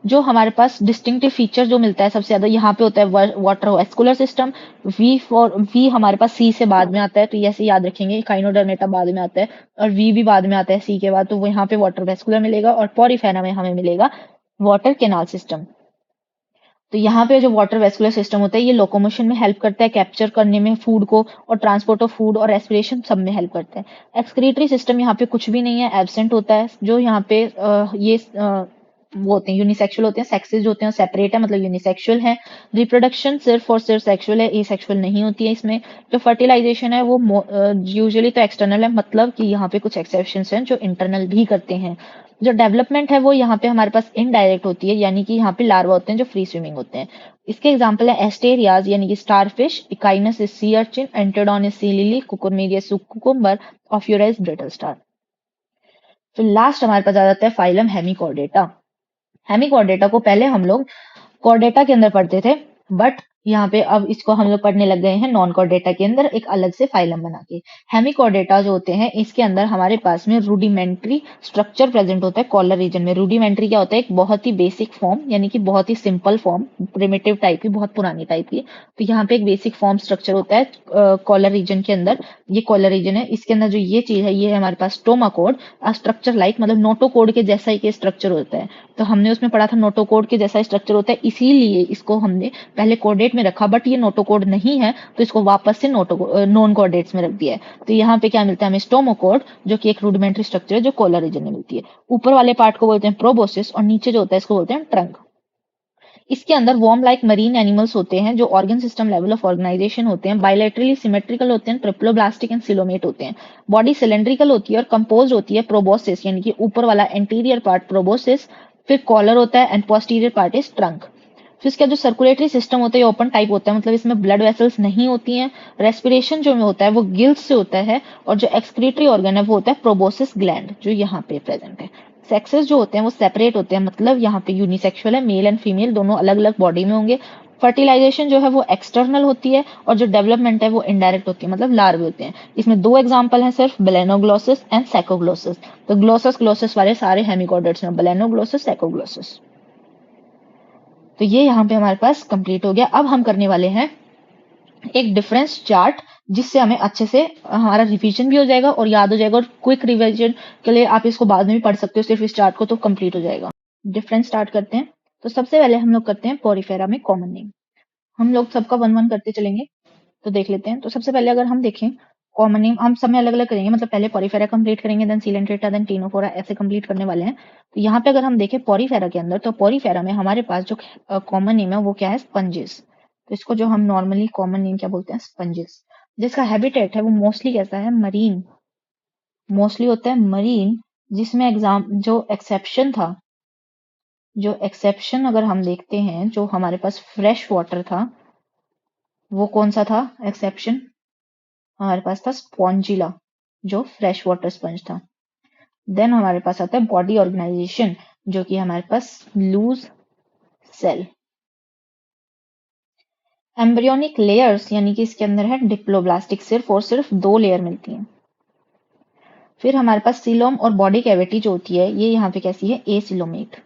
जो हमारे पास डिस्टिंक्टिव फीचर जो मिलता है सबसे ज्यादा यहाँ पे होता है वाटर वेस्कुलर सिस्टम। वी हमारे पास सी से बाद में आता है, तो ये ऐसे याद रखेंगे, काइनोडर्मेटा बाद में आता है और वी भी बाद में आता है सी के बाद, तो वो यहाँ पे वाटर वेस्कुलर मिलेगा, और पॉरीफेरा में हमें मिलेगा वाटर केनाल सिस्टम। तो यहाँ पे जो वाटर वेस्कुलर सिस्टम होता है ये लोकोमोशन में हेल्प करता है, कैप्चर करने में फूड को, और ट्रांसपोर्ट ऑफ फूड और रेस्पिरेशन सब में हेल्प करता है। एक्सक्रीटरी सिस्टम यहाँ पे कुछ भी नहीं है, एब्सेंट होता है। जो यहाँ पे वो होते हैं यूनिसेक्सुअल होते हैं, सेक्सेस जो होते हैं सेपरेट है मतलब यूनिसेक्सुअल है। रिप्रोडक्शन सिर्फ और सिर्फ सेक्सुअल है, एसेक्सुअल नहीं होती है इसमें। जो फर्टिलाइजेशन है वो यूजुअली तो एक्सटर्नल है, मतलब कि यहाँ पे कुछ एक्सेप्शंस हैं जो इंटरनल भी करते हैं। जो डेवलपमेंट है वो यहाँ पे हमारे पास इनडायरेक्ट होती है, यानी कि यहाँ पे लार्वा होते हैं जो फ्री स्विमिंग होते हैं। इसके एग्जाम्पल है एस्टेरियाज यानी कि starfish, Echinus is sea urchin, Antedon is sea lily, Cucumaria cucumber, Ophiura is brittle star. फिर लास्ट हमारे पास आ जाता है फाइलम हेमिकॉर्डेटा। हेमिकॉर्डेटा को पहले हम लोग कॉर्डेटा के अंदर पढ़ते थे, बट यहाँ पे अब इसको हम लोग पढ़ने लग गए हैं नॉन कॉर्डेटा के अंदर एक अलग से फाइलम बना के। हेमिकॉर्डेटा जो होते हैं इसके अंदर हमारे पास में रूडिमेंट्री स्ट्रक्चर प्रेजेंट होता है कॉलर रीजन में। रूडिमेंट्री क्या होता है? एक बहुत ही बेसिक फॉर्म, यानी कि बहुत ही सिंपल फॉर्म, प्रिमिटिव टाइप की, बहुत पुरानी टाइप की। तो यहाँ पे एक बेसिक फॉर्म स्ट्रक्चर होता है कॉलर रीजन के अंदर। ये कॉलर रीजन है, इसके अंदर जो ये चीज है ये है हमारे पास स्टोमाकोड। स्ट्रक्चर लाइक मतलब नोटोकोड के जैसा ही स्ट्रक्चर होता है। तो हमने उसमें पढ़ा था नोटोकोड के जैसा स्ट्रक्चर होता है, इसीलिए इसको हमने पहले कोऑर्डिनेट में रखा, बट ये नोटोकोड नहीं है तो इसको वापस से नॉन कोऑर्डिनेट्स में रख दिया है। तो यहाँ पे क्या मिलता है हमें? स्टोमोकोड, जो कि एक रूडिमेंट्री स्ट्रक्चर है जो कॉलर रीजन में मिलती है। ऊपर वाले पार्ट को बोलते हैं प्रोबोसिस और नीचे जो होता है इसको बोलते हैं ट्रंक। इसके अंदर वॉर्म लाइक मरीन एनिमल्स होते हैं जो organ system level of organisation होते हैं, बायलैटरली सिमेट्रिकल होते हैं, ट्रिप्लोब्लास्टिक एंड सिलोमेट होते हैं। बॉडी सिलेंड्रिकल होती है और कंपोज होती है प्रोबोसिस, यानी कि ऊपर वाला एंटीरियर पार्ट प्रोबोसिस, फिर कॉलर होता है and posterior part is trunk. फिर इसका जो सर्कुलेटरी सिस्टम होता है ये ओपन टाइप होता है, मतलब इसमें ब्लड वेसल्स नहीं होती हैं। रेस्पिरेशन जो में होता है वो गिल्स से होता है, और जो एक्सक्रीटरी ऑर्गन है वो होता है प्रोबोसिस ग्लैंड जो यहाँ पे प्रेजेंट है। सेक्सेस जो होते हैं वो सेपरेट होते हैं, मतलब यहाँ पे यूनिसेक्सुअल है, मेल एंड फीमेल दोनों अलग अलग बॉडी में होंगे। फर्टिलाइजेशन जो है वो एक्सटर्नल होती है, और जो डेवलपमेंट है वो इनडायरेक्ट होती है, मतलब लार्वे होते हैं। इसमें दो एग्जांपल हैं सिर्फ, बेलेनोग्लोसिस एंड सैकोग्लोसिस। तो ग्लोसस वाले सारे हेमिकॉर्डेट्स में बेलेनोग्लोसिस, सैकोग्लोसिस। तो ये यहाँ पे हमारे पास कंप्लीट हो गया। अब हम करने वाले हैं एक डिफरेंस चार्ट, जिससे हमें अच्छे से हमारा रिवीजन भी हो जाएगा और याद हो जाएगा, और क्विक रिवीजन के लिए आप इसको बाद में भी पढ़ सकते हो सिर्फ इस चार्ट को, तो कंप्लीट हो जाएगा। डिफरेंस स्टार्ट करते हैं। तो सबसे पहले हम लोग करते हैं पोरिफेरा में कॉमन नेम। हम लोग सबका वन वन करते चलेंगे, तो देख लेते हैं। तो सबसे पहले अगर हम देखें कॉमन नेम, हम सब में अलग अलग करेंगे, मतलब पहले पोरिफेरा कंप्लीट करेंगे, देन सीलेंट्रेटा, देन टीनोफोरा, ऐसे कंप्लीट करने वाले हैं। तो यहाँ पे अगर हम देखें पोरिफेरा के अंदर, तो पोरिफेरा में हमारे पास जो कॉमन नेम है वो क्या है? स्पंजेस। तो इसको जो हम नॉर्मली कॉमन नेम क्या बोलते हैं? स्पंजेस। जिसका हैबिटेट है वो मोस्टली कैसा है? मरीन। मोस्टली होता है मरीन, जिसमें एग्जाम जो एक्सेप्शन था, जो एक्सेप्शन अगर हम देखते हैं, जो हमारे पास फ्रेश वाटर था, वो कौन सा था एक्सेप्शन? हमारे पास था स्पॉन्जिला, जो फ्रेश वाटर स्पंज था। देन हमारे पास आता है बॉडी ऑर्गेनाइजेशन, जो कि हमारे पास लूज सेल। एम्ब्रियोनिक लेयर्स, यानी कि इसके अंदर है डिप्लोब्लास्टिक, सिर्फ और सिर्फ दो लेयर मिलती हैं। फिर हमारे पास सीलोम और बॉडी कैविटी जो होती है, ये यहाँ पे कैसी है? एसिलोमेट,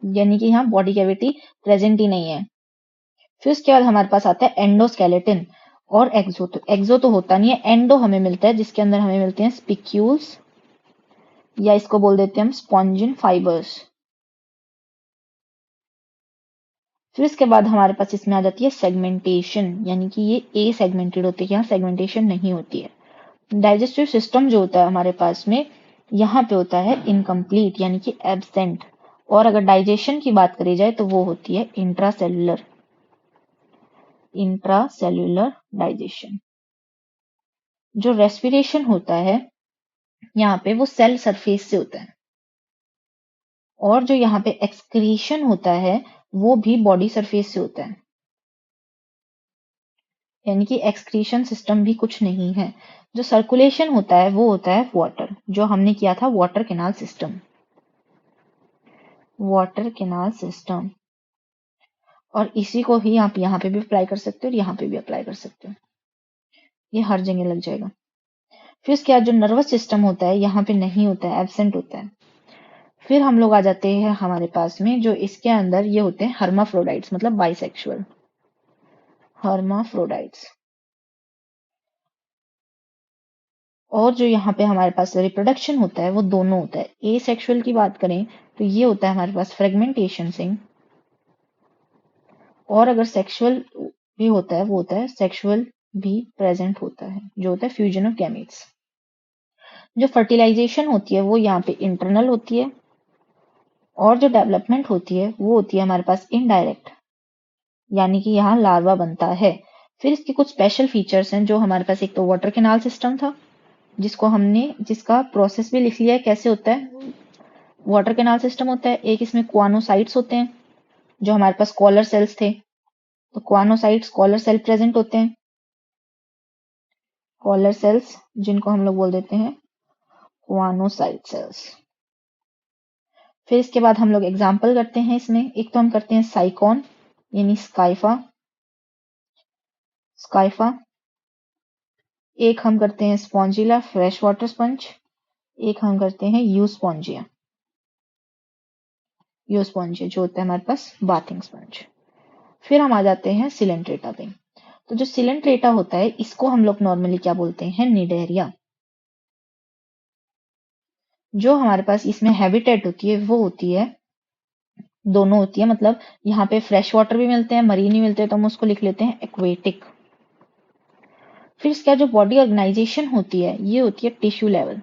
यानी कि यहाँ बॉडी कैविटी प्रेजेंट ही नहीं है। फिर उसके बाद हमारे पास आता है एंडोस्केलेटन और एक्सो। तो एक्सो तो होता नहीं है, एंडो हमें मिलता है, जिसके अंदर हमें मिलते हैं स्पिक्यूल्स, या इसको बोल देते हैं हम स्पॉन्जिन फाइबर्स। फिर इसके बाद हमारे पास इसमें आ जाती है सेगमेंटेशन, यानी कि ये ए सेगमेंटेड होती है, यहाँ सेगमेंटेशन नहीं होती है। डाइजेस्टिव सिस्टम जो होता है हमारे पास में, यहाँ पे होता है इनकम्प्लीट, यानी कि एब्सेंट। और अगर डाइजेशन की बात करी जाए तो वो होती है इंट्रासेलुलर, इंट्रासेलुलर डाइजेशन। जो रेस्पिरेशन होता है यहाँ पे वो सेल सरफेस से होता है, और जो यहाँ पे एक्सक्रीशन होता है वो भी बॉडी सरफेस से होता है, यानी कि एक्सक्रीशन सिस्टम भी कुछ नहीं है। जो सर्कुलेशन होता है वो होता है वाटर, जो हमने किया था water canal system, water canal system. और इसी को ही आप यहाँ पे भी अप्लाई कर सकते हो और यहाँ पे भी अप्लाई कर सकते हो, ये हर जगह लग जाएगा। फिर उसके बाद जो नर्वस सिस्टम होता है यहाँ पे नहीं होता है, एब्सेंट होता है। फिर हम लोग आ जाते हैं हमारे पास में, जो इसके अंदर ये होते हैं हर्माफ्रोडाइट्स, मतलब बाइसेक्सुअल, हर्माफ्रोडाइट्स। और जो यहाँ पे हमारे पास रिप्रोडक्शन होता है वो दोनों होता है। ए सेक्सुअल की बात करें तो ये होता है हमारे पास फ्रेगमेंटेशन से, और अगर सेक्सुअल भी होता है वो होता है सेक्सुअल भी प्रेजेंट होता है, जो होता है फ्यूजन ऑफ गैमेट्स। जो फर्टिलाइजेशन होती है वो यहाँ पे इंटरनल होती है, और जो डेवलपमेंट होती है वो होती है हमारे पास इनडायरेक्ट, यानी कि यहाँ लार्वा बनता है। फिर इसके कुछ स्पेशल फीचर्स हैं जो हमारे पास, एक तो वाटर कैनाल सिस्टम था, जिसको हमने, जिसका प्रोसेस भी लिख लिया है कैसे होता है। वाटर कैनाल सिस्टम होता है, एक इसमें क्वानोसाइट्स होते हैं, जो हमारे पास कॉलर सेल्स थे, तो क्वानोसाइट्स कॉलर सेल प्रेजेंट होते हैं, कॉलर सेल्स जिनको हम लोग बोल देते हैं क्वानोसाइट सेल्स। फिर इसके बाद हम लोग एग्जाम्पल करते हैं इसमें, एक तो हम करते हैं साइकॉन, यानी स्काइफा, एक हम करते हैं स्पॉन्जिला, फ्रेश वाटर स्पंज, एक हम करते हैं यूस्पॉन्जिया जो होता है हमारे पास बाथिंग स्पंज। फिर हम आ जाते हैं सिलेंट्रेटा पे। तो जो सिलेंट्रेटा होता है इसको हम लोग नॉर्मली क्या बोलते हैं, निडेरिया। जो हमारे पास इसमें हैबिटेट होती है वो होती है, दोनों होती है, मतलब यहाँ पे फ्रेश वाटर भी मिलते हैं, मरीन भी मिलते हैं, तो हम उसको लिख लेते हैं एक्वेटिक। फिर इसका जो बॉडी ऑर्गेनाइजेशन होती है ये होती है टिश्यू लेवल।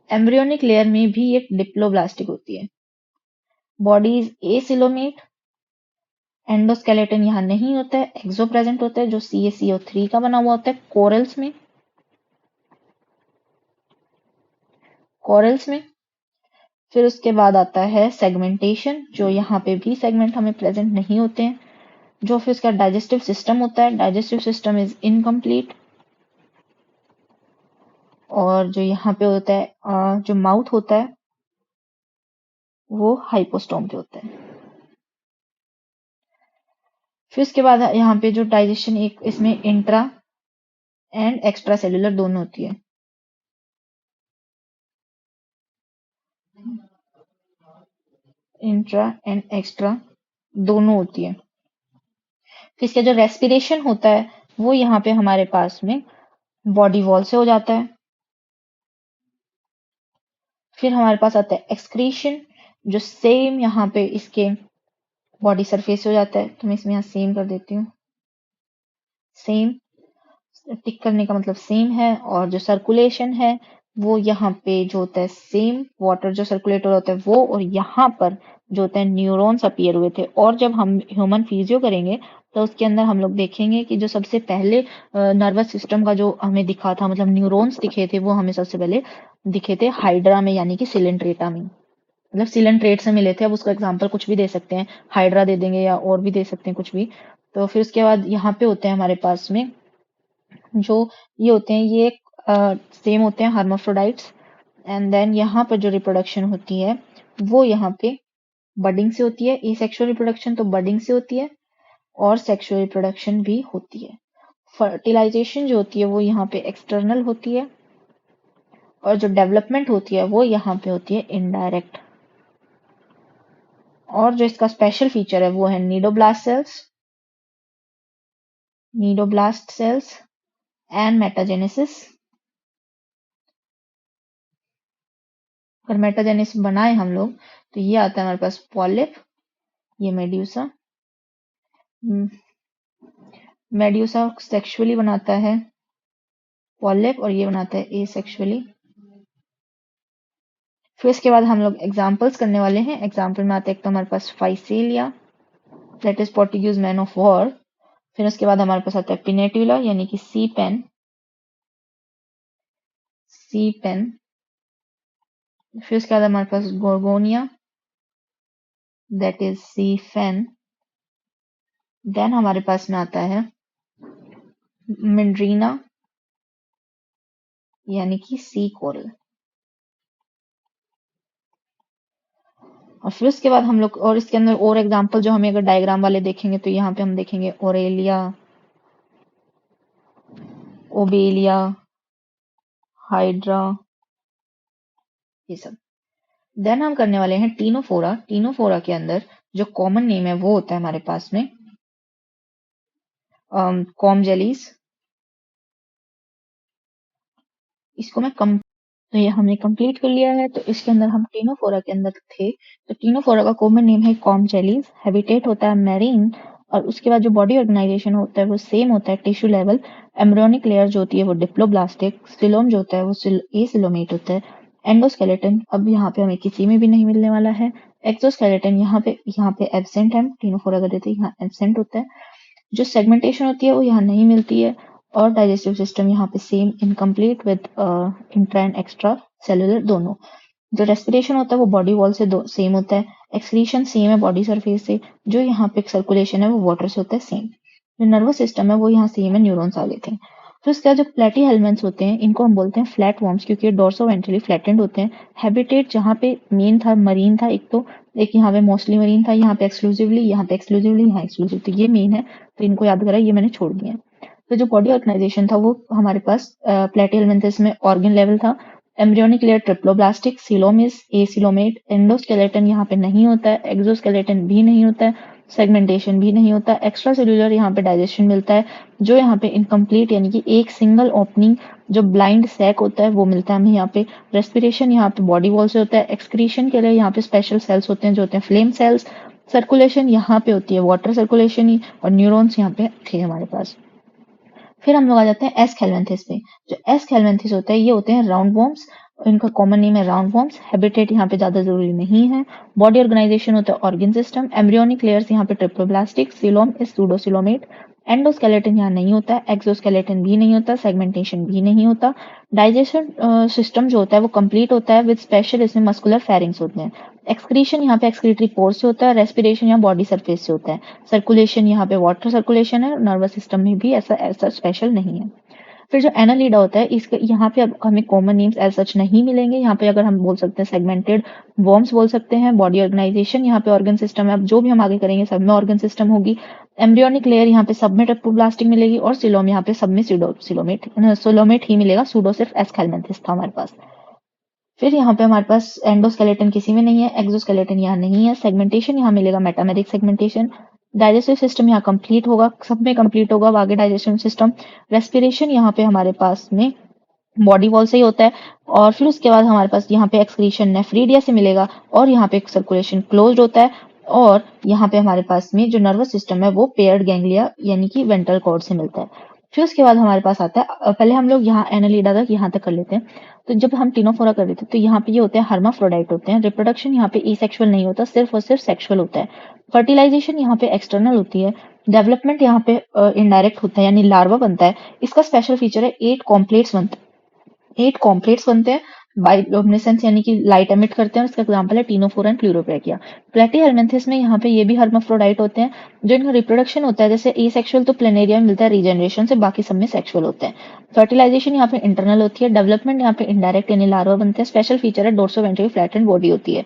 एम्ब्रियोनिक लेयर में भी एक डिप्लोब्लास्टिक होती है। बॉडी इज एसिलोमेट, एंडोस्केलेटन यहाँ नहीं होता है, एक्सो प्रेजेंट होता है जो CaCO3 का बना हुआ होता है कोरल्स में। फिर उसके बाद आता है सेगमेंटेशन, जो यहाँ पे भी सेगमेंट हमें प्रेजेंट नहीं होते हैं। जो फिर उसका डाइजेस्टिव सिस्टम होता है, डाइजेस्टिव सिस्टम इज इनकम्प्लीट। और जो यहाँ पे होता है जो माउथ होता है वो हाइपोस्टोम पे होता है। फिर उसके बाद यहाँ पे जो डाइजेशन, एक इसमें इंट्रा एंड एक्स्ट्रा सेलुलर दोनों होती है। इंट्रा एंड एक्स्ट्रा दोनों होती है। फिर इसका जो रेस्पिरेशन होता है वो यहाँ पे हमारे पास में बॉडी वॉल से हो जाता है। फिर हमारे पास आता है एक्सक्रीशन, जो सेम यहाँ पे इसके बॉडी सरफेस हो जाता है। तो मैं इसमें यहाँ सेम कर देती हूँ, सेम टिक करने का मतलब सेम है। और जो सर्कुलेशन है वो यहाँ पे जो होता है सेम, वाटर जो सर्कुलेट हो रहा होता है वो, और यहाँ पर जो होता है न्यूरॉन्स अपीयर हुए थे। और जब हम ह्यूमन फिजियो करेंगे तो उसके अंदर हम लोग देखेंगे कि जो सबसे पहले नर्वस सिस्टम का जो हमें दिखा था, मतलब न्यूरॉन्स दिखे थे, वो हमें सबसे पहले दिखे थे हाइड्रा में, यानी कि सिलेंट्रेटा में। मतलब सिलेंट्रेट से मिले थे। अब उसका एग्जाम्पल कुछ भी दे सकते हैं, हाइड्रा दे देंगे या और भी दे सकते हैं कुछ भी। तो फिर उसके बाद यहाँ पे होते हैं हमारे पास में जो ये होते हैं, ये सेम होते हैं हर्माफ्रोडाइट्स। एंड देन यहाँ पर जो रिप्रोडक्शन होती है वो यहाँ पे बडिंग से होती है। एसेक्सुअल रिप्रोडक्शन तो बडिंग से होती है और सेक्सुअल रिप्रोडक्शन भी होती है। फर्टिलाइजेशन जो होती है वो यहाँ पे एक्सटर्नल होती है, और जो डेवलपमेंट होती है वो यहाँ पे होती है इनडायरेक्ट। और जो इसका स्पेशल फीचर है वो है नीडोब्लास्ट सेल्स एंड मेटाजेनेसिस। अगर मेटाजेनेसिस बनाए हम लोग तो ये आता है हमारे पास पॉलिप, ये मेड्यूसा। मेड्यूसा सेक्सुअली बनाता है पॉलिप, और ये बनाता है एसेक्सुअली। फिर इसके बाद हम लोग एग्जाम्पल्स करने वाले हैं। एग्जाम्पल में आते हैं एक तो हमारे पास Physalia, that is Portuguese man of war. फिर उसके बाद हमारे पास आता है पिनेटुला, यानी कि सी पेन। फिर उसके बाद हमारे पास Gorgonia, that is sea fan. Then हमारे पास में आता है मिंड्रीना, यानी कि सी कोरल। और फिर उसके बाद हम लोग, और इसके अंदर और एग्जांपल जो हमें अगर डायग्राम वाले देखेंगे तो यहाँ पे हम देखेंगे ओरेलिया, ओबेलिया, हाइड्रा, ये सब। देन हम करने वाले हैं टीनोफोरा। टीनोफोरा के अंदर जो कॉमन नेम है वो होता है हमारे पास में कॉम जेलीज। इसको मैं तो ये हमने कंप्लीट कर लिया है। तो इसके अंदर हम टीनोफोरा के अंदर थे। तो टीनोफोरा का कॉमन नेम है कॉम जेलीज। हैबिटेट होता है मैरीन, और उसके बाद जो बॉडी ऑर्गेनाइजेशन होता है वो सेम होता है टिश्यू लेवल। एम्ब्रियोनिक लेयर जो होती है वो डिप्लोब्लास्टिक, सिलोम जो होता है वो एसिलोमेट होता है। एंडोस्केलेटन अब यहाँ पे हमें किसी में भी नहीं मिलने वाला है। एक्सोस्केलेटन यहाँ पे एब्सेंट है, टीनोफोरा का देते यहाँ एब्सेंट होता है। जो सेगमेंटेशन होती है वो यहाँ नहीं मिलती है। और डाइजेस्टिव सिस्टम यहाँ पे same incomplete with intra and extra cellular दोनों। जो रेस्पिरेशन होता है वो बॉडी वॉल से सेम होता है। एक्सक्रीशन सेम है बॉडी सरफेस से। जो यहाँ पे सर्कुलेशन है वो वाटर से होता है सेम। जो नर्वस सिस्टम है वो यहाँ सेम है, न्यूरॉन्स आगे थे। फिर उसके बाद जो प्लेटी हेलमेंट्स होते हैं इनको हम बोलते हैं फ्लैट वॉर्म्स, क्योंकि ये डोर्सो वेंट्रली फ्लैटेंड होते हैं। हैबिटेट जहाँ पे मेन था मरीन था एक तो, एक यहाँ पे मोस्टली मरीन था, यहाँ पे एक्सक्लूसिवली, यहाँ पे एक्सक्लूसिवली, यहाँ एक्सक्लूसिव, तो ये मेन है, तो इनको याद करा, ये मैंने छोड़ दिया है। तो जो बॉडी ऑर्गेनाइजेशन था वो हमारे पास प्लेटिहेलमिन्थेस में ऑर्गन लेवल था, embryonic layer triploblastic, coelomic, acoelomate, endoskeleton यहाँ पे नहीं होता है, एक्सोस्केलेटन भी नहीं होता है, सेगमेंटेशन भी नहीं होता, एक्स्ट्रा सेल्यूलर यहाँ पे डाइजेशन मिलता है, जो यहाँ पे इनकम्प्लीट यानी कि एक सिंगल ओपनिंग जो ब्लाइंड सैक होता है वो मिलता है हमें यहाँ पे। रेस्पिरेशन यहाँ पे बॉडी वॉल से होता है, एक्सक्रीशन के लिए यहाँ पे स्पेशल सेल्स होते हैं जो होते हैं फ्लेम सेल्स, सर्कुलेशन यहाँ पे होती है वाटर सर्कुलेशन ही, और न्यूरॉन्स यहाँ पे थे हमारे पास। फिर हम लोग आ जाते हैं एस कैलवेंथिस पे। जो एस कैलवेंथिस होता है ये होते हैं राउंड वॉर्म्स, इनका कॉमन नेम है राउंड वॉर्म्स। हैबिटेट यहाँ पे ज्यादा जरूरी नहीं है। बॉडी ऑर्गेनाइजेशन होता है ऑर्गन सिस्टम, एम्ब्रियोनिक लेयर्स यहाँ पे triploblastic, coelom is pseudocoelomate, endoskeleton यहाँ नहीं होता है, एक्सोस्केलेटन भी नहीं होता, सेगमेंटेशन भी नहीं होता। डाइजेशन सिस्टम जो होता है वो कंप्लीट होता है विद स्पेशल, इसमें मस्कुलर फेरिंग्स होते हैं। एक्सक्रीशन यहाँ पे एक्सक्रीटरी पोर से होता है, रेस्पिरेशन यहाँ बॉडी सरफेस से होता है, सर्कुलेशन यहाँ पे वाटर सर्कुलेशन है, नर्वस सिस्टम में भी ऐसा स्पेशल नहीं है। फिर जो एनालिडा होता है इसके यहाँ पे अब हमें कॉमन नेम्स एज सच नहीं मिलेंगे, यहाँ पे अगर हम बोल सकते हैं सेगमेंटेड वॉर्म्स बोल सकते हैं। बॉडी ऑर्गेनाइजेशन यहाँ पे ऑर्गन सिस्टम है, अब जो भी हम आगे करेंगे सब में ऑर्गन सिस्टम होगी। एम्ब्रियोनिक लेयर यहाँ पे सब में ट्रिप्लोब्लास्टिक मिलेगी, और सिलोम यहाँ पे सब में सिलोमेट ही मिलेगा, सूडो सिर्फ एस्केलमेंथिस था हमारे पास। फिर यहाँ पे हमारे पास एंडोस्केलेटन किसी में नहीं है, एक्सोस्केलेटन यहाँ नहीं है, सेगमेंटेशन यहाँ मिलेगा मेटामेरिक सेगमेंटेशन। डाइजेस्टिव सिस्टम यहाँ कंप्लीट होगा, सब में कंप्लीट होगा आगे डाइजेशन सिस्टम। रेस्पिरेशन यहाँ पे हमारे पास में बॉडी वॉल से ही होता है, और फिर उसके बाद हमारे पास यहाँ पे एक्सक्रीशन नेफ्रीडिया से मिलेगा, और यहाँ पे सर्कुलेशन क्लोज्ड होता है, और यहाँ पे हमारे पास में जो नर्वस सिस्टम है वो पेयर्ड गैंग्लिया यानी कि वेंट्रल कॉर्ड से मिलता है। फिर उसके बाद हमारे पास आता है, पहले हम लोग यहाँ एनालिडा तक यहाँ तक कर लेते हैं। तो जब हम टिनोफोरा कर रहे थे तो यहाँ पे ये होते हैं हर्माफ्रोडाइट होते हैं। रिप्रोडक्शन यहाँ पे एसेक्सुअल नहीं होता, सिर्फ और सिर्फ सेक्सुअल होता है। फर्टिलाइजेशन यहाँ पे एक्सटर्नल होती है। डेवलपमेंट यहाँ पे इनडायरेक्ट होता है यानी लार्वा बनता है। इसका स्पेशल फीचर है 8 कॉम्प्लेट्स बनते हैं बायोलुमिनेसेंस यानी कि लाइट एमिट करते हैं, उसका एग्जांपल है टिनोफोरा एंड प्लूरोब्रैकिया। प्लेटीहेलमिन्थेस में यहाँ पे ये भी हर्माफ्रोडाइट होते हैं। जो इनका रिप्रोडक्शन होता है जैसे एसेक्सुअल तो प्लेनेरिया में मिलता है रीजनरेशन से, बाकी सब में सेक्सुअल होते हैं। फर्टिलाइजेशन यहाँ पे इंटरनल होती है, डेवलपमेंट यहाँ पे इनडायरेक्ट यानी लार्वा बनते हैं। स्पेशल फीचर है डोर्सोवेंट्रल फ्लैटेंड बॉडी होती है।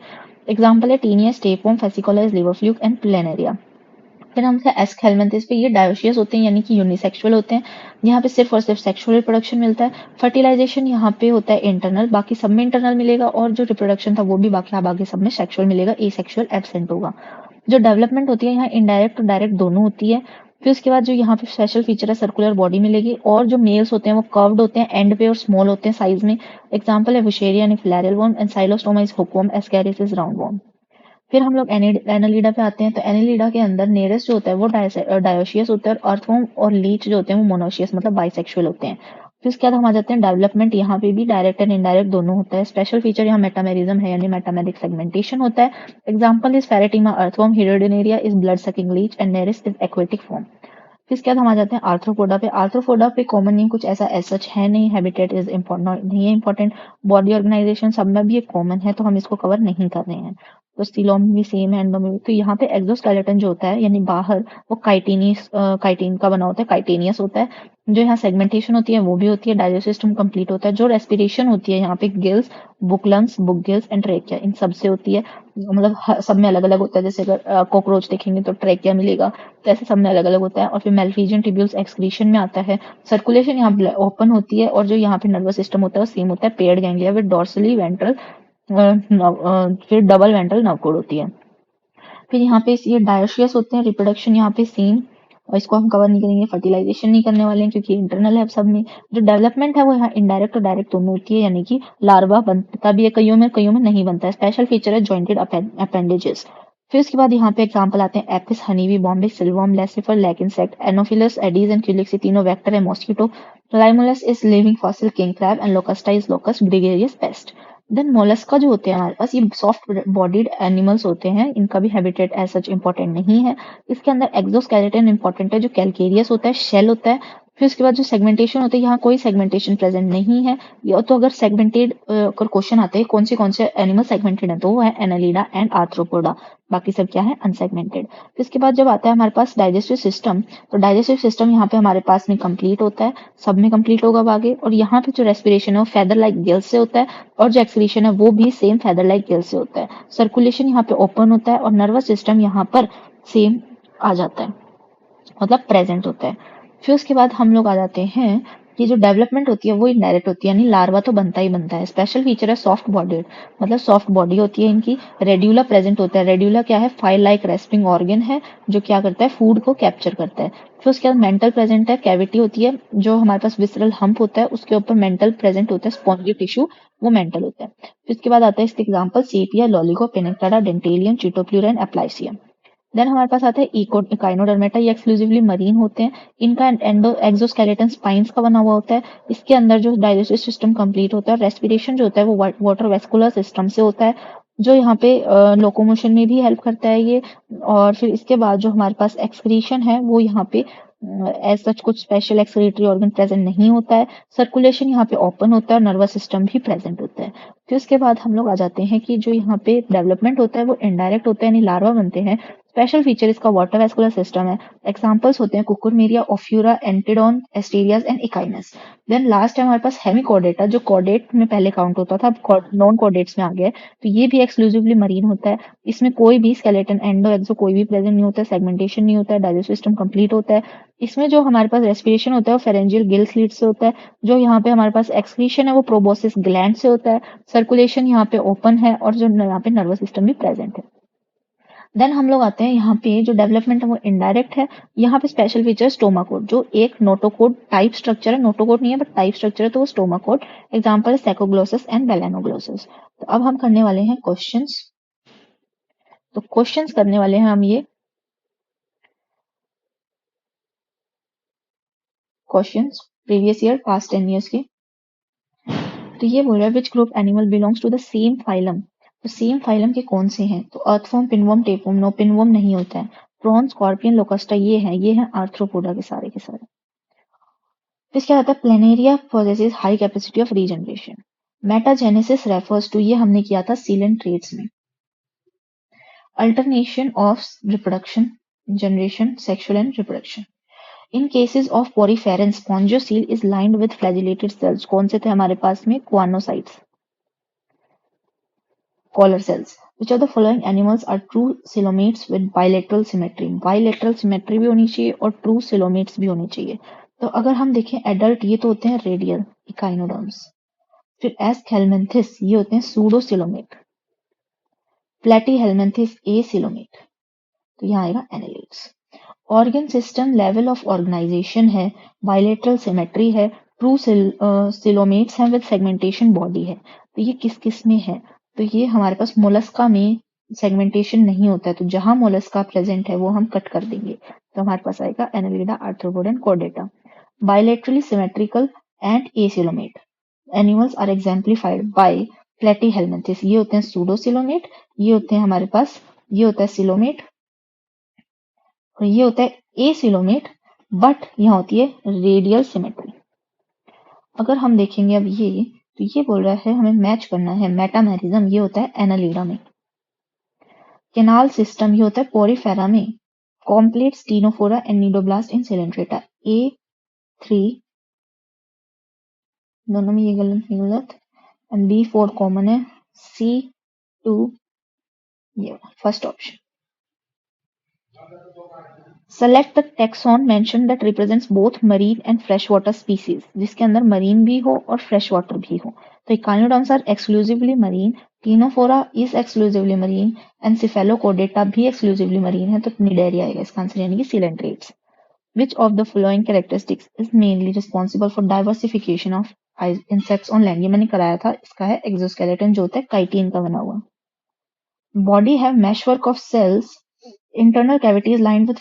एग्जाम्पल है Taenia, tapeworm, Fasciola, liver fluke and Planaria. फिर हम एस्केलमेंथिस पे ये डायोशियस होते हैं यानी कि यूनिसेक्सुअल होते हैं, यहाँ पे सिर्फ और सिर्फ सेक्सुअल रिप्रोडक्शन मिलता है। फर्टिलाइजेशन यहाँ पे होता है इंटरनल, बाकी सब में इंटरनल मिलेगा, और जो रिप्रोडक्शन था वो भी बाकी सब में सेक्सुअल मिलेगा, एसेक्सुअल एब्सेंट होगा। जो डेवलपमेंट होती है यहाँ इनडायरेक्ट और डायरेक्ट दोनों होती है। फिर उसके बाद जो यहाँ पे स्पेशल फीचर है सर्कुलर बॉडी मिलेगी, और जो मेल्स होते हैं वो कर्व्ड होते हैं एंड पे और स्मॉल होते हैं साइज में। एग्जाम्पल है विशेरिया यानी filarial worm, and Ancylostoma is hookworm, Ascaris is round worm. फिर हम लोग एनालिडा पे आते हैं, तो एनालिडा के अंदर नेरेस जो होता है वो डायोशियस होता है, और अर्थवर्म और लीच जो होते हैं वो मोनोशियस मतलब बाइसेक्सुअल होते हैं। फिर उसके बाद हम आ जाते हैं डेवलपमेंट, यहाँ पे भी डायरेक्ट एंड इनडायरेक्ट दोनों होता है। स्पेशल फीचर यहाँ मेटामेरिज्म है यानी मेटामेरिक सेगमेंटेशन होता है। Example is Pheretima earthworm, Hirudinaria is blood sucking leech, and Nereis is aquatic form. फिर इसके बाद हम आ जाते हैं आर्थ्रोपोडा पे। आर्थ्रोपोडा पे कॉमन नेम कुछ ऐसा एज सच है नहीं, हैबिटेट इज इम्पोर्टेंट नहीं है इंपॉर्टेंट, बॉडी ऑर्गेनाइजेशन सब में भी ये कॉमन है तो हम इसको कवर नहीं कर रहे हैं। तो स्टीलोम में भी सेम है, एंडो में भी। तो यहाँ पे एक्सोस्केलेटन जो होता है यानी बाहर वो काइटिन का बना होता है, काइटेनियस होता है। जो यहाँ सेगमेंटेशन होती है वो भी होती है, डाइजेस्टिव सिस्टम कंप्लीट होता है। जो रेस्पिरेशन होती है यहाँ पे gills, book lungs, book gills and trachea इन सब से होती है, मतलब सब में अलग अलग होता है। जैसे अगर कॉकरोच देखेंगे तो ट्रेकिया मिलेगा, तो ऐसे सब में अलग अलग होता है। और फिर मेलफिजियन टिब्यूल्स एक्सक्रीशन में आता है। सर्कुलेशन यहाँ ओपन होती है, और जो यहाँ पे नर्वस सिस्टम होता है वो सेम होता है, paired ganglia with dorsally ventral, फिर डबल वेंट्रल नर्व होती है। फिर यहाँ पे ये डायोशियस होते हैं, रिप्रोडक्शन यहाँ पे सेम, और इसको हम कवर नहीं करेंगे। फर्टिलाइजेशन नहीं करने वाले हैं क्योंकि इंटरनल है सब में। जो डेवलपमेंट है वो यहाँ इनडायरेक्ट और डायरेक्ट दोनों होती है, यानी कि लार्वा बनता भी है कईयों में नहीं बनता है। स्पेशल फीचर है जॉइंटेड अपेंडेजेस। फिर उसके बाद यहाँ पे एग्जाम्पल आते हैं Apis, honeybee, Bombyx, silkworm, Laccifer, lac insect, Anopheles, Aedes and Culex, ये तीनों वेक्टर है। Mosquito, Limulus is living fossil king crab, and Locusta is locust gregarious pest. Then Mollusca जो होते हैं हमारे पास, ये सॉफ्ट बॉडीड एनिमल्स होते हैं, इनका भी हैबिटेट एज सच इंपॉर्टेंट नहीं है। इसके अंदर एक्सोस्केलेटन इंपॉर्टेंट है जो कैलकेरियस होता है, शेल होता है। फिर उसके बाद जो सेगमेंटेशन होता है, यहाँ कोई सेगमेंटेशन प्रेजेंट नहीं है। या तो अगर सेगमेंटेड अगर क्वेश्चन आते हैं कौन से एनिमल सेगमेंटेड है, तो वो है एनालिडा एंड आर्थ्रोपोडा। बाकी सब क्या है, अनसेगमेंटेड। फिर इसके बाद जब आता है हमारे पास डाइजेस्टिव सिस्टम, तो डाइजेस्टिव सिस्टम यहाँ पे हमारे पास में कंप्लीट होता है, सब में कंप्लीट होगा अब आगे। और यहाँ पे जो रेस्पिरेशन है वो फेदर लाइक गिल्स से होता है, और जो एक्सक्रीशन है वो भी सेम फेदर लाइक गिल्स से होता है। सर्कुलेशन यहाँ पे ओपन होता है, और नर्वस सिस्टम यहाँ पर सेम आ जाता है, मतलब प्रेजेंट होता है। फिर उसके बाद हम लोग आ जाते हैं कि जो डेवलपमेंट होती है वो इनडायरेक्ट होती है, यानी लार्वा तो बनता ही बनता है। स्पेशल फीचर है सॉफ्ट बॉडीड, मतलब सॉफ्ट बॉडी होती है इनकी। रेड्यूला प्रेजेंट होता है। रेड्यूला क्या है, फाइल लाइक रेस्पिंग ऑर्गन है जो क्या करता है, फूड को कैप्चर करता है। फिर उसके बाद मेंटल प्रेजेंट है, कैविटी होती है जो हमारे पास विसरल हम्प होता है उसके ऊपर मेंटल प्रेजेंट होता है, स्पॉन्जी टिश्यू वो मेंटल होता है। फिर उसके बाद आता है इसके example Sepia, Loligo, Pinctada, Dentalium, Chaetopleura and Aplysia. Then हमारे पास आता है इकाइनोडर्मेटा, ये एक्सक्लूसिवली मरीन होते हैं। इनका एंडो एक्सोस्केलेटन स्पाइंस का बना हुआ होता है। इसके अंदर जो डाइजेस्टिव सिस्टम कंप्लीट होता है, रेस्पिरेशन जो होता है वो वाटर वेस्कुलर सिस्टम से होता है, जो यहाँ पे लोकोमोशन में भी हेल्प करता है ये। और फिर इसके बाद जो हमारे पास एक्सक्रीशन है वो यहाँ पे एज सच कुछ स्पेशल एक्सक्रीटरी ऑर्गन प्रेजेंट नहीं होता है। सर्कुलेशन यहाँ पे ओपन होता है और नर्वस सिस्टम भी प्रेजेंट होता है। फिर उसके बाद हम लोग आ जाते हैं कि जो यहाँ पे डेवलपमेंट होता है वो इनडायरेक्ट होता है, यानी लार्वा बनते हैं। स्पेशल फीचर इसका वाटर वेस्कुलर सिस्टम है। एग्जांपल्स होते हैं Cucumaria, Ophiura, Antedon, Asterias and Echinus. Then last है हमारे पास हेमिकॉर्डेटा, जो कॉर्डेट में पहले काउंट होता था, अब नॉन कॉर्डेट्स में आ गया है। तो ये भी एक्सक्लूसिवली मरीन होता है। इसमें कोई भी स्केलेटन, एंडो, एक्सो कोई भी प्रेजेंट नहीं होता है। सेगमेंटेशन नहीं होता है। डाइजेस्टिव सिस्टम कंप्लीट होता है। इसमें जो हमारे पास रेस्पिरेशन होता है वो फेरेंजियल गिल स्लिट से होता है। जो यहाँ पे हमारे पास एक्सक्रीशन है वो प्रोबोसिस ग्लैंड से होता है। सर्कुलेशन यहाँ पे ओपन है, और जो यहाँ पे नर्वस सिस्टम भी प्रेजेंट है। देन हम लोग आते हैं यहाँ पे जो डेवलपमेंट है वो इनडायरेक्ट है। यहाँ पे स्पेशल फीचर स्टोमाकोड, जो एक नोटोकोड टाइप स्ट्रक्चर है, नोटोकोड नहीं है बट टाइप स्ट्रक्चर है, तो वो स्टोमाकोड। एग्जांपल है सेकोग्लोसस एंड बेलेनोग्लोसस। तो अब हम करने वाले हैं क्वेश्चंस। तो क्वेश्चंस करने वाले हैं हम ये questions previous year past 10 years के। तो ये बोल रहा है which group animal belongs to the same phylum. तो सेम फाइलम के कौन से हैं, तो earthworm, pinworm, tapeworm. No, pinworm नहीं होता है। प्रॉन, स्कॉर्पियन, लोकस्टा ये हैं आर्थ्रोपोडा के सारे। फिर क्या आता है, Planaria possesses high capacity of regeneration. Metagenesis refers to, ये हमने किया था सीलेंट ट्रेड्स में। Alternation of reproduction, generation, sexual and reproduction. In cases of Poriferan, spongocoel is lined with flagellated cells. कौन से थे हमारे पास में, choanocytes, collar cells. Which of the following animals are true coelomates with bilateral symmetry? Bilateral symmetry भी होनी चाहिए और true coelomates भी होने चाहिए। तो अगर हम देखें एडल्ट, ये तो होते हैं रेडियल इकाइनोडर्म्स। फिर एस्केलमेंथिस, ये होते हैं सूडोसिलोमेट। प्लेटीहेलमिन्थिस एसिलोमेट। तो यहाँ आएगा annelids. Organ system, level of organisation है, बाइलेटरल सिमेट्री है, ट्रू सिलोमेट्स हैं विद सेगमेंटेशन बॉडी है। तो ये किस किस में है, तो ये हमारे पास मोलस्का में सेगमेंटेशन नहीं होता है, तो जहां मोलस्का प्रेजेंट है वो हम कट कर देंगे। तो हमारे पास आएगा Annelida, Arthropoda and Chordata. Bilaterally symmetrical and acoelomate animals are exemplified by Platyhelminthes, ये होते हैं सूडोसिलोमेट। ये होते हैं हमारे पास, ये होता है सिलोमेट, और ये होता है एसिलोमेट, बट यहाँ होती है रेडियल सिमेट्री। अगर हम देखेंगे अब ये, तो ये बोल रहा है हमें मैच करना है मेटामेरिज्म, ये होता है एनालिडा में। कैनाल सिस्टम, ये होता है पोरीफेरा में। Complete Ctenophora and cnidoblast in Coelenterata. A3, दोनों में ये गलत नहीं गलत, एंड B4 कॉमन है। C2, ये first option. Select the taxon mention that represents both marine and fresh water species, जिसके अंदर मरीन भी हो और फ्रेश वाटर भी हो। तो echinoderms are exclusively marine, Ctenophora is exclusively marine, and Cephalochordata भी एक्सक्लूसिवली मरीन है। तो निडेरिया आएगा इसका आंसर, यानी कि coelenterates. Which of the following characteristics is mainly responsible for diversification of insects on land, ये मैंने कराया था। इसका है एक्सोस्केलेटन, जो होता है काइटिन का बना हुआ। Body have meshwork of cells, internal cavity is lined with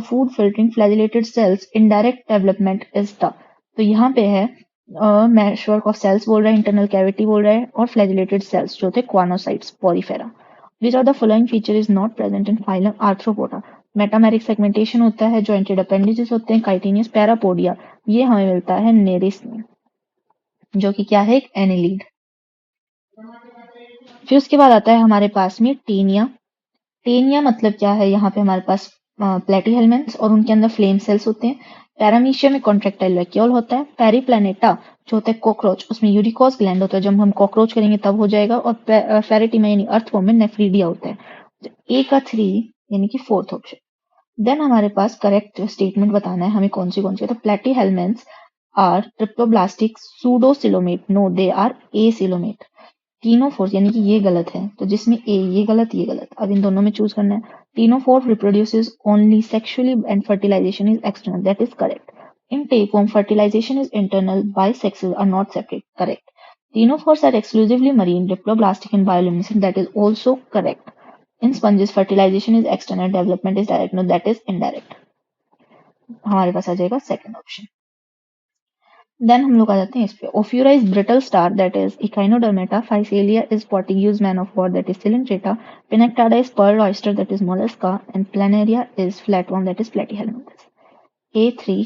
food filtering flagellated cells, indirect development is the। तो यहाँ पे है मैशवर्क ऑफ सेल्स बोल रहा है, इंटरनल कैविटी बोल रहा है, और फ्लैजिलेटेड सेल्स जो थे क्वानोसाइट्स, Porifera. Which of the following feature is not present in phylum arthropoda. Metameric segmentation होता है, जॉइंटेड अपेंडिजेस होते हैं, काइटिनियस, पैरापोडिया, ये हमें मिलता है नेरिस में, जो कि क्या है, एक एनिलीड। फिर उसके बाद आता है हमारे पास में टीनिया। टेनिया मतलब क्या है, यहाँ पे हमारे पास प्लेटीहेल्मिन्थ्स और उनके अंदर फ्लेम सेल्स होते हैं। पैरामीशिया में कॉन्ट्रेक्टाइल वैक्यूल होता है। पेरीप्लैनेटा जो होता है कॉकरोच, उसमें यूरिकोस ग्लैंड होता है, जब हम कॉकरोच करेंगे तब हो जाएगा। और फेरेटिमा यानी अर्थवॉर्म में नेफ्रीडिया होता है। तो ए का 3 यानी कि फोर्थ ऑप्शन। देन हमारे पास करेक्ट स्टेटमेंट बताना है हमें कौन सी तो Platyhelminthes are triploblastic pseudocoelomate, no they are acoelomate. Ctenophores यानी कि ये गलत है, तो जिसमें ए ये गलत ये गलत, अब इन दोनों में चूज करना है। Ctenophore reproduces only sexually and fertilization is external, that is correct. In tapeworm, fertilization is internal, bisexual are not separate, correct. Ctenophores are exclusively marine, diploblastic and bioluminescent, that is also correct. In sponges, fertilization is external, development is direct, no that is indirect. हमारे पास आ जाएगा second option. Then हम लोग आ जाते हैं इस पे। Ophiura is brittle star, that is Echinodermata. Physalia is Portuguese man of war, that is Coelenterata. Pinctada is pearl oyster, that is Mollusca. And Planaria is flatworm, that is Platyhelminthes. A3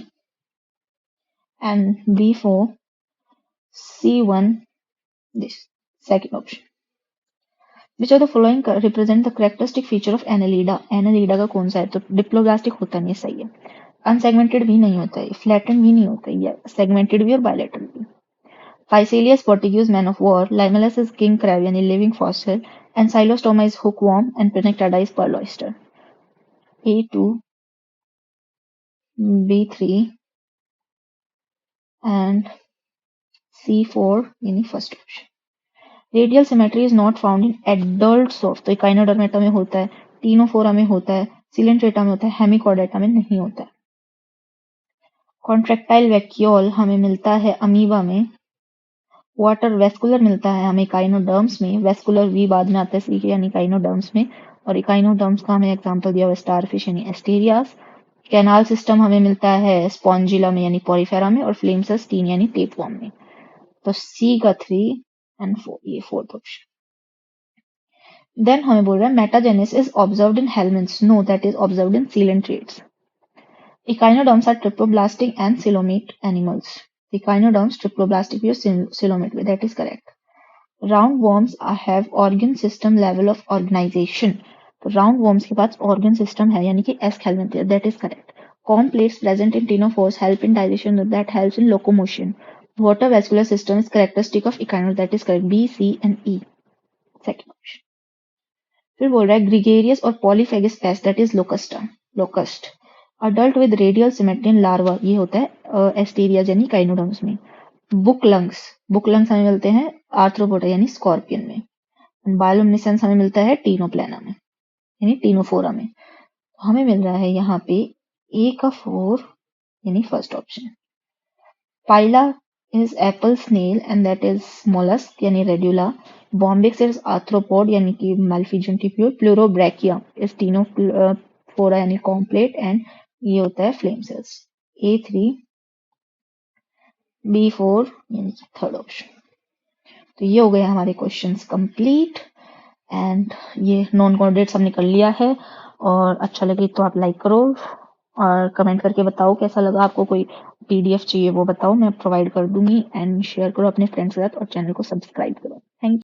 and B4, C1, this second option. Which of the following represent the characteristic feature of Annelida? Annelida का कौन सा है? तो diploblastic होता नहीं है, सही है। अनसेगमेंटेड भी नहीं होता है, फ्लैटेंड भी नहीं होता है, सेगमेंटेड भी और बायलेटरल भी। Physalia is Portuguese man of war, Limulus is king crab यानी living fossil, and Xylostoma is hookworm, and Pinnectada is pearl oyster. A2, B3 and C4 यानी first option. Radial symmetry is not found in adults of, तो Echinodermata में होता है, Ctenophora में होता है, Coelenterata में होता है, हेमिकॉर्डेटा में नहीं होता है। कॉन्ट्रेक्टाइल वैक्यूल हमें मिलता है अमीबा में। वाटर वेस्कुलर मिलता है हमें इकाइनोडर्म्स में, वेस्कुलर वी बाद में आता है सी के यानी इकाइनोडर्म्स में। और इकाइनोडर्म्स का हमें एग्जांपल दिया हुआ स्टारफिश यानी एस्टेरियास। कैनाल सिस्टम हमें मिलता है स्पॉन्जिला में यानी पोरिफेरा में, और फ्लेम सस्टीन यानी टेपवर्म में। तो सी का 3 एंड 4 ये फोर्थ ऑप्शन। देन हमें बोल रहा है metagenesis is observed in helminths, know that is observed in coelenterates. Echinoderms are triploblastic and coelomate animals. Echinoderms triploblastic भी और coelomate भी, that is correct. Roundworms have organ system level of organization. तो roundworms के पास organ system है यानी कि Escherichia, that is correct. Comb plates present in ctenophores help in digestion, that helps in locomotion. Water vascular system is characteristic of echinoderms, that is correct. B, C and E. Second option. फिर बोल रहा है gregarious और polyphagous paste, that is locust. Adult with radial symmetry in larva, ये होता है एस्टेरिया यानी काइनोडर्म्स में। बुक लंग्स हमें मिलते हैं आर्थ्रोपोडा यानी स्कॉर्पियन में। बायोलुमिनेसेंस हमें मिलता है टीनोप्लेना में यानी टीनोफोरा में। हमें मिल रहा है यहाँ पे ए का 4 यानी first option. Pila is apple snail and that is mollusk यानी रेड्यूला। बॉम्बिक्स इज आर्थ्रोपोड यानी कि माल्फिजियन टिप्यूल। प्लूरोब्रैकिया इज टीनोफोरा यानी कॉम्प्लेट, एंड ये होता है फ्लेम सेल्स। A3 B4 यानी कि थर्ड ऑप्शन। तो ये हो गए हमारे क्वेश्चंस कंप्लीट, एंड ये नॉन कोऑर्डिनेट्स हमने कर लिया है। और अच्छा लगे तो आप लाइक करो और कमेंट करके बताओ कैसा लगा आपको। कोई PDF चाहिए वो बताओ, मैं प्रोवाइड कर दूंगी। एंड शेयर करो अपने फ्रेंड्स के साथ और चैनल को सब्सक्राइब करो।